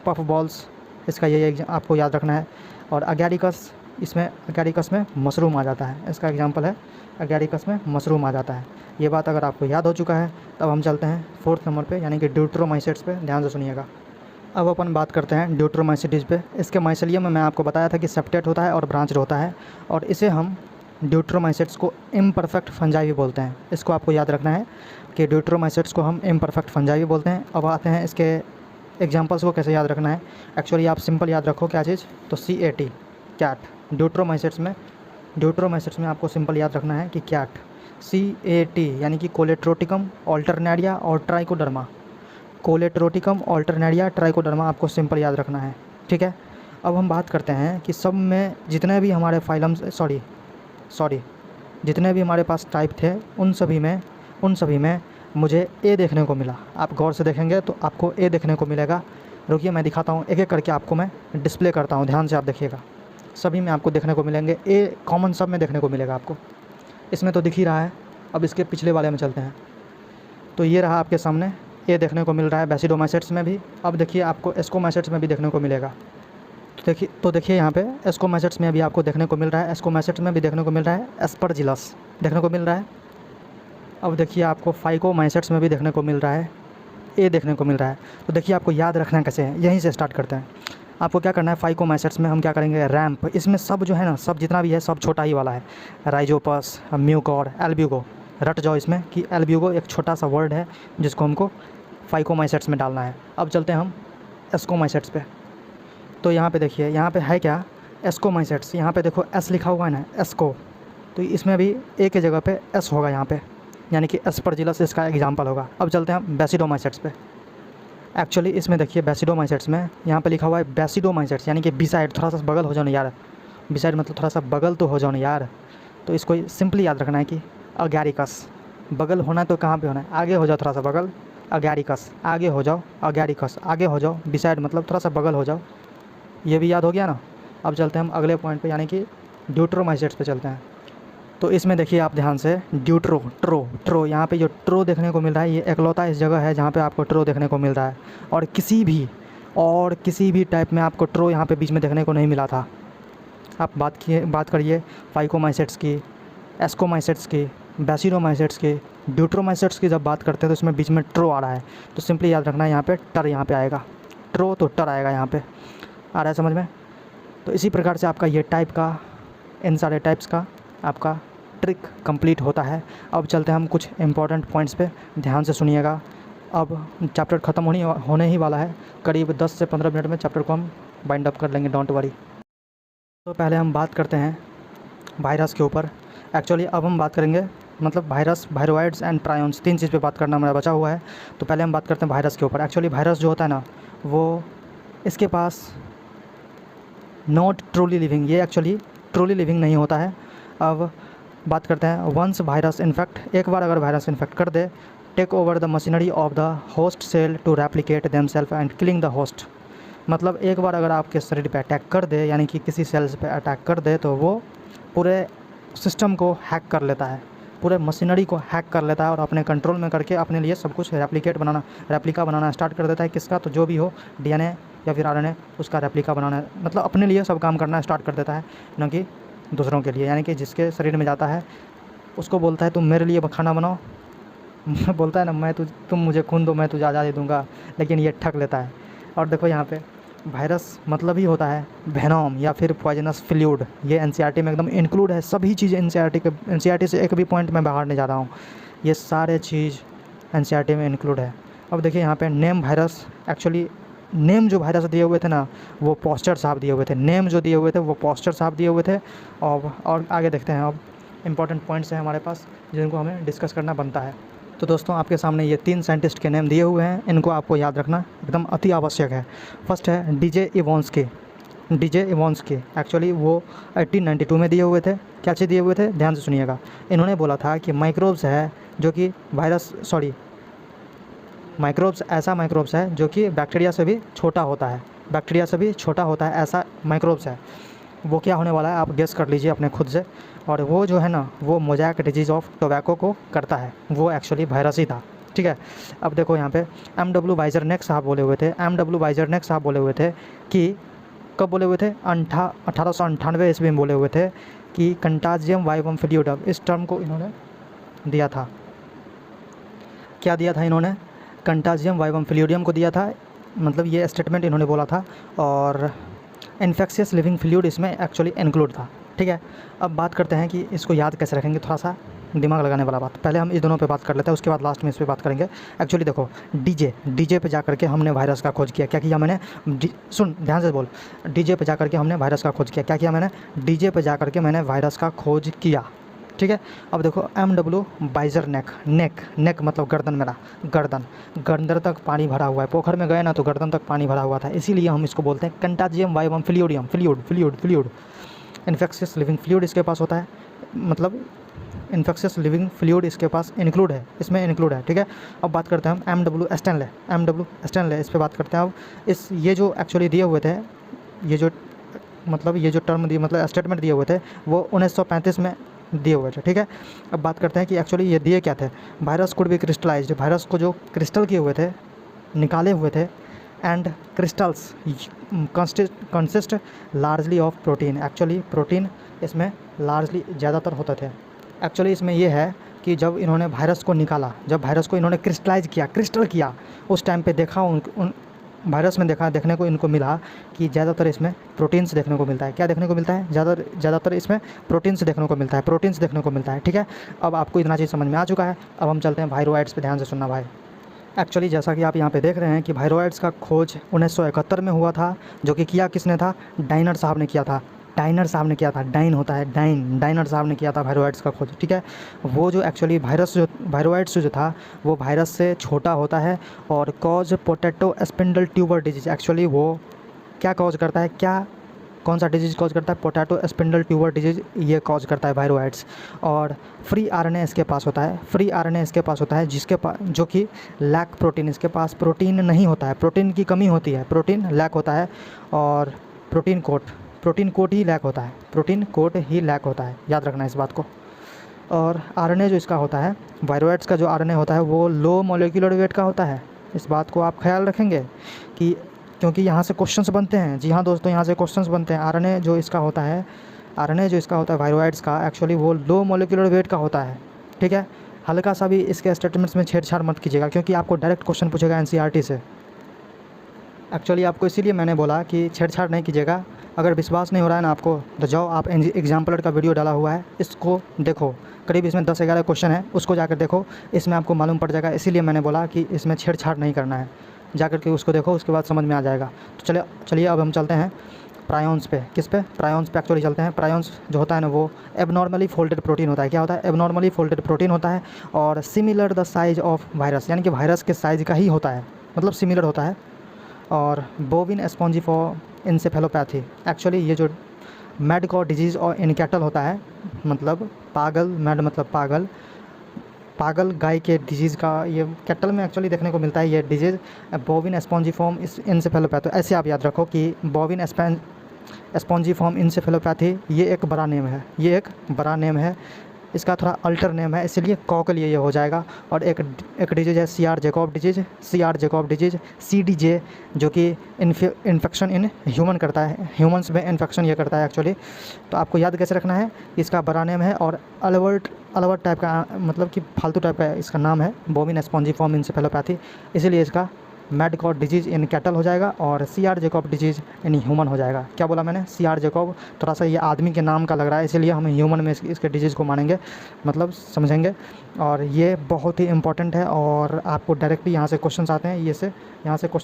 पफ बॉल्स, इसका ये आपको याद रखना है। और अगैरिकस में मशरूम आ जाता है, इसका एग्जांपल है, अगैरिकस में मशरूम आ जाता है। ये बात अगर आपको याद हो चुका है, तब हम चलते हैं 4th नंबर पे, यानी कि ड्यूट्रोमाइसेट्स पे। ध्यान से सुनिएगा। अब अपन बात करते हैं ड्यूट्रोमाइसेट्स पे। इसके माइसेलियम में मैं आपको बताया था कि सेप्टेट होता है और ब्रांच्ड होता है, और इसे हम ड्यूट्रोमाइसेट्स को इम्परफेक्ट फंजाई भी बोलते हैं। इसको आपको याद रखना है कि ड्यूट्रोमाइसेट्स को हम इम्परफेक्ट फंजाई भी बोलते हैं। अब आते हैं इसके एग्जांपल्स को कैसे याद रखना है। एक्चुअली आप सिंपल याद रखो, क्या चीज़, तो CAT, कैट। ड्यूट्रोमाइसेट्स में आपको सिंपल याद रखना है कि कैट, CAT यानी कि कोलेट्रोटिकम ऑल्टरनेरिया और ट्राइकोडर्मा आपको सिंपल याद रखना है, ठीक है। अब हम बात करते हैं कि सब में जितने भी हमारे जितने भी हमारे पास टाइप थे, उन सभी में मुझे A देखने को मिला। आप गौर से देखेंगे तो आपको A देखने को मिलेगा। रुकिए मैं दिखाता हूँ, एक एक करके आपको मैं डिस्प्ले करता हूँ, ध्यान से आप देखिएगा। सभी में आपको देखने को मिलेंगे, A कॉमन सब में देखने को मिलेगा आपको। इसमें तो दिख ही रहा है। अब इसके पिछले वाले में चलते हैं। तो ये रहा आपके सामने, A देखने को मिल रहा है बेसिडोमाइसेट्स में भी। अब देखिए आपको एस्कोमाइसेट्स में भी देखने को मिलेगा। तो देखिए यहाँ पे एस्कोमाइसेट्स में भी आपको देखने को मिल रहा है, एस्कोमाइसेट्स में भी देखने को मिल रहा है, एस्परजिलस देखने को मिल रहा है। अब देखिए आपको फाइकोमाइसेट्स में भी देखने को मिल रहा है, A देखने को मिल रहा है। तो देखिए आपको याद रखना कैसे है, यहीं से स्टार्ट करते हैं। आपको क्या करना है, फाइकोमाइसेट्स में हम क्या करेंगे, रैंप। इसमें सब जो है ना, सब जितना भी है सब छोटा ही वाला है। राइजोपस, म्यूकॉर, एल्ब्यूगो, रट जाओ इसमें कि एल्ब्यूगो एक छोटा सा वर्ड है जिसको हमको फाइकोमाइसेट्स में डालना है। अब चलते हैं हम एस्कोमाइसेट्स पे। तो यहाँ पे देखिए, यहाँ पे है क्या, एस्कोमाइसेट्स। यहाँ पे देखो S लिखा हुआ है ना, एस्को। तो इसमें भी A की जगह पे S होगा यहाँ पे, यानी कि एस्परजिलस इसका एग्जांपल होगा। अब चलते हैं हम बेसिडोमाइसेट्स पे। एक्चुअली इसमें देखिए बेसिडोमाइसेट्स में यहाँ पे लिखा हुआ है बेसिडोमाइसेट्स, यानी कि B-साइड। थोड़ा सा बगल हो जाओ ना यार, B-साइड मतलब थोड़ा सा बगल तो हो जाओ ना यार। तो इसको सिंपली याद रखना है कि अगैरिकस, बगल होना है तो कहाँ पे होना है, आगे हो जाओ थोड़ा सा बगल, अगैरिकस, आगे हो जाओ, अगैरिकस आगे हो जाओ, बिसाइड मतलब थोड़ा सा बगल हो जाओ। ये भी याद हो गया ना। अब चलते हैं हम अगले पॉइंट पे, यानी कि ड्यूट्रोमाइसेट्स पे चलते हैं। तो इसमें देखिए आप ध्यान से, ट्रो यहाँ पे जो ट्रो देखने को मिल रहा है, ये एकलौता इस जगह है जहाँ पे आपको ट्रो देखने को मिल रहा है। और किसी भी टाइप में आपको ट्रो यहाँ पे बीच में देखने को नहीं मिला था। आप बात करिए फाइकोमाइसेट्स की, एस्कोमाइसेट्स की, बैसिलोमाइसेट्स की, ड्यूट्रोमाइसेट्स की जब बात करते हैं तो इसमें बीच में ट्रो आ रहा है, तो सिंपली याद रखना है यहाँ पे टर यहाँ पे आएगा, ट्रो तो टर आएगा यहाँ पे। आ रहा है समझ में। तो इसी प्रकार से आपका ये टाइप का, इन सारे टाइप्स का आपका ट्रिक कंप्लीट होता है। अब चलते हैं हम कुछ इंपॉर्टेंट पॉइंट्स पे, ध्यान से सुनिएगा। अब चैप्टर ख़त्म होने ही वाला है, करीब 10 से 15 मिनट में चैप्टर को हम बाइंड अप कर लेंगे, डोंट वरी। तो पहले हम बात करते हैं वायरस के ऊपर। एक्चुअली अब हम बात करेंगे मतलब वायरस, वायरोइड्स एंड प्रायोन्स, 3 चीज़ पे बात करना हमारा बचा हुआ है। तो पहले हम बात करते हैं वायरस के ऊपर। एक्चुअली वायरस जो होता है ना, वो इसके पास नॉट ट्रूली लिविंग, ये एक्चुअली ट्रूली लिविंग नहीं होता है। अब बात करते हैं वंस वायरस इन्फेक्ट, एक बार अगर वायरस इन्फेक्ट कर दे, take over the machinery of the host cell to replicate themselves and killing the host. मतलब एक बार अगर आपके शरीर पे अटैक कर दे, यानी कि किसी सेल्स पे अटैक कर दे, तो वो पूरे सिस्टम को हैक कर लेता है, पूरे मशीनरी को हैक कर लेता है और अपने कंट्रोल में करके अपने लिए सब कुछ रेप्लिका बनाना स्टार्ट कर देता है। किसका, तो जो भी हो, डीएनए या फिर आरएनए, उसका रेप्लिका बनाना, मतलब अपने लिए सब काम करना स्टार्ट कर देता है, न कि दूसरों के लिए। यानी कि जिसके शरीर में जाता है उसको बोलता है तुम मेरे लिए खाना बनाओ बोलता है ना, तुम मुझे खून दो, मैं तुझे आज़ादी दूंगा, लेकिन ये ठग लेता है। और देखो यहाँ पे वायरस मतलब ही होता है वेनोम या फिर पॉइजनस फ्लूइड। ये एनसीईआरटी में एकदम इंक्लूड है, सभी चीज़ एनसीईआरटी से एक भी पॉइंट मैं बाहर नहीं जा रहा हूँ, ये सारे चीज़ एनसीईआरटी में इंक्लूड है। अब देखिए यहाँ पे नेम वायरस, एक्चुअली नेम जो वायरस दिए हुए थे ना, वो पोस्टर साहब दिए हुए थे, नेम जो दिए हुए थे वो पोस्टर साहब दिए हुए थे। और आगे देखते हैं, अब इंपॉर्टेंट पॉइंट्स हैं हमारे पास जिनको हमें डिस्कस करना बनता है। तो दोस्तों आपके सामने ये 3 साइंटिस्ट के नेम दिए हुए हैं, इनको आपको याद रखना एकदम अति आवश्यक है। फर्स्ट है डीजे इवॉन्स्की। एक्चुअली वो 1892 में दिए हुए थे। क्या चीज़ दिए हुए थे, ध्यान से सुनिएगा। इन्होंने बोला था कि माइक्रोब्स है जो कि माइक्रोब्स ऐसा माइक्रोब्स है जो कि बैक्टीरिया से भी छोटा होता है, ऐसा माइक्रोब्स है। वो क्या होने वाला है आप गेस कर लीजिए अपने खुद से। और वो जो है ना, वो मोज़ैक डिजीज़ ऑफ टोबैको को करता है, वो एक्चुअली वायरस ही था। ठीक है। अब देखो यहाँ पे M.W. वाइजरनेक साहब बोले हुए थे कि कब बोले हुए थे, 1898 ईस्वी में बोले हुए थे कि कंटाजियम वाइवम फ्लूइडम, इस टर्म को इन्होंने दिया था। क्या दिया था इन्होंने, कंटाजियम वाइवम फ्लूइडियम को दिया था, मतलब ये स्टेटमेंट इन्होंने बोला था। और इन्फेक्शियस लिविंग फ्लूइड इसमें एक्चुअली इंक्लूड था। ठीक है। अब बात करते हैं कि इसको याद कैसे रखेंगे, थोड़ा सा दिमाग लगाने वाला बात। पहले हम इस दोनों पे बात कर लेते हैं, उसके बाद लास्ट में इस पर बात करेंगे। एक्चुअली देखो, डीजे पे जा करके हमने वायरस का खोज किया। क्या किया मैंने, सुन ध्यान से बोल, डीजे पे जा करके हमने वायरस का खोज किया। क्या किया मैंने, डीजे पे जा करके मैंने वायरस का खोज किया। ठीक है। अब देखो M.W. वाइजरनेक, नेक मतलब गर्दन, मेरा गर्दन तक पानी भरा हुआ है। पोखर में गए ना तो गर्दन तक पानी भरा हुआ था, इसीलिए हम इसको बोलते हैं contagium vivum fluidum, fluid. Infectious living fluid इसके पास होता है, मतलब इन्फेक्शियस लिविंग फ्लूइड इसके पास इसमें इंक्लूड है। ठीक है। अब बात करते हैं हम M.W. स्टैनले, इस पर बात करते हैं। अब ये जो एक्चुअली दिए हुए थे, ये जो टर्म दिए, मतलब स्टेटमेंट दिए हुए थे, वो 1935 में दिए हुए थे। ठीक है। अब बात करते हैं कि एक्चुअली ये दिए क्या थे। Virus could be crystallised, virus को जो क्रिस्टल किए हुए थे, निकाले हुए थे, and crystals consist largely of protein. Actually protein इसमें लार्जली ज़्यादातर होते थे। एक्चुअली इसमें ये है कि जब इन्होंने वायरस को निकाला, जब वायरस को इन्होंने क्रिस्टल किया, उस टाइम पे देखा उन वायरस में देखने को इनको मिला कि ज़्यादातर इसमें प्रोटीन्स देखने को मिलता है। क्या देखने को मिलता है, ज़्यादातर इसमें प्रोटीन्स देखने को मिलता है। ठीक है। अब आपको इतना चीज़ समझ में आ चुका है। अब हम चलते हैं वायरोइड्स पे, ध्यान से सुनना भाई। एक्चुअली जैसा कि आप यहाँ पे देख रहे हैं कि वायरोइड्स का खोज 1971 में हुआ था, जो कि किया किसने था, डाइनर साहब ने किया था। डाइनर साहब ने किया था वायरोइड्स का खोज। ठीक है। वो जो एक्चुअली वायरोइड्स जो था, वो वायरस से छोटा होता है और cause potato spindle tuber disease. Actually वो क्या कॉज करता है, क्या कौन सा डिजीज़ कॉज करता है? पोटैटो स्पिंडल ट्यूबर डिजीज़ ये कॉज करता है वायरोइड्स। और फ्री आरएनए इसके पास होता है, फ्री आरएनए इसके पास होता है जिसके पास जो कि लैक प्रोटीन, इसके पास प्रोटीन नहीं होता है, प्रोटीन की कमी होती है, प्रोटीन लैक होता है। और प्रोटीन कोट ही लैक होता है, प्रोटीन कोट ही लैक होता है, याद रखना इस बात को। और आरएनए जो इसका होता है, वायरोइड्स का जो आरएनए होता है वो लो मॉलिक्यूलर वेट का होता है। इस बात को आप ख्याल रखेंगे कि क्योंकि यहाँ से क्वेश्चंस बनते हैं। जी हाँ दोस्तों, यहाँ से क्वेश्चंस बनते हैं। आरएनए जो इसका होता है, वायरोइड्स का, एक्चुअली वो लो मॉलिक्यूलर वेट का होता है। ठीक है, हल्का सा भी इसके स्टेटमेंट्स में छेड़छाड़ मत कीजिएगा, क्योंकि आपको डायरेक्ट क्वेश्चन पूछेगा एनसीईआरटी से। एक्चुअली आपको इसीलिए मैंने बोला कि छेड़छाड़ नहीं कीजिएगा। अगर विश्वास नहीं हो रहा है ना आपको, तो जाओ आप एग्जाम्पलर का वीडियो डाला हुआ है, इसको देखो। करीब इसमें 10-11 क्वेश्चन है, उसको जाकर देखो, इसमें आपको मालूम पड़ जाएगा। इसीलिए मैंने बोला कि इसमें छेड़छाड़ नहीं करना है, जाकर के उसको देखो, उसके बाद समझ में आ जाएगा। तो चलिए अब हम चलते हैं प्रायोन्स पे। किस पे? प्रायोन्स पे एक्चुअली चलते हैं। प्रायोन्स जो होता है ना, वो एबनॉर्मली फोल्डेड प्रोटीन होता है। क्या होता है? एबनॉर्मली फोल्डेड प्रोटीन होता है, और similar the size of virus, यानी कि वायरस के साइज़ का ही होता है, मतलब सिमिलर होता है। और बोविन स्पॉन्जिफॉर्म इंसेफेलोपैथी, एक्चुअली ये जो मैड कॉ डिजीज़ और इन कैटल होता है, मतलब पागल, मैड मतलब पागल गाय के डिजीज़ का ये कैटल में एक्चुअली देखने को मिलता है ये डिजीज़, बोविन स्पॉन्जिफॉर्म इंसेफेलोपैथी। ऐसे आप याद रखो कि बोविन स्पॉन्जिफॉर्म इंसेफेलोपैथी ये एक बड़ा नेम है, इसका थोड़ा अल्टर नेम है, इसलिए कॉ के लिए ये हो जाएगा। और एक डिजीज़ है C R Jakob disease, CDJ, जो कि इन्फेक्शन इन ह्यूमन करता है, ह्यूमंस में इन्फेक्शन ये करता है एक्चुअली। तो आपको याद कैसे रखना है, इसका बड़ा नेम है और अलवर्ट टाइप का, मतलब कि फालतू टाइप का इसका नाम है, बोविन स्पॉन्जिफॉर्म इंसेफेलोपैथी, इसीलिए इसका मैड कॉ डिजीज़ इन कैटल हो जाएगा और CR Jacob disease in human हो जाएगा। क्या बोला मैंने? CR जेकॉब, थोड़ा सा ये आदमी के नाम का लग रहा है, इसलिए हम ह्यूमन में इसके डिजीज़ को मानेंगे, मतलब समझेंगे। और ये बहुत ही इंपॉर्टेंट है, और आपको डायरेक्टली यहाँ से क्वेश्चन आते हैं, यहाँ से क्वेश्चन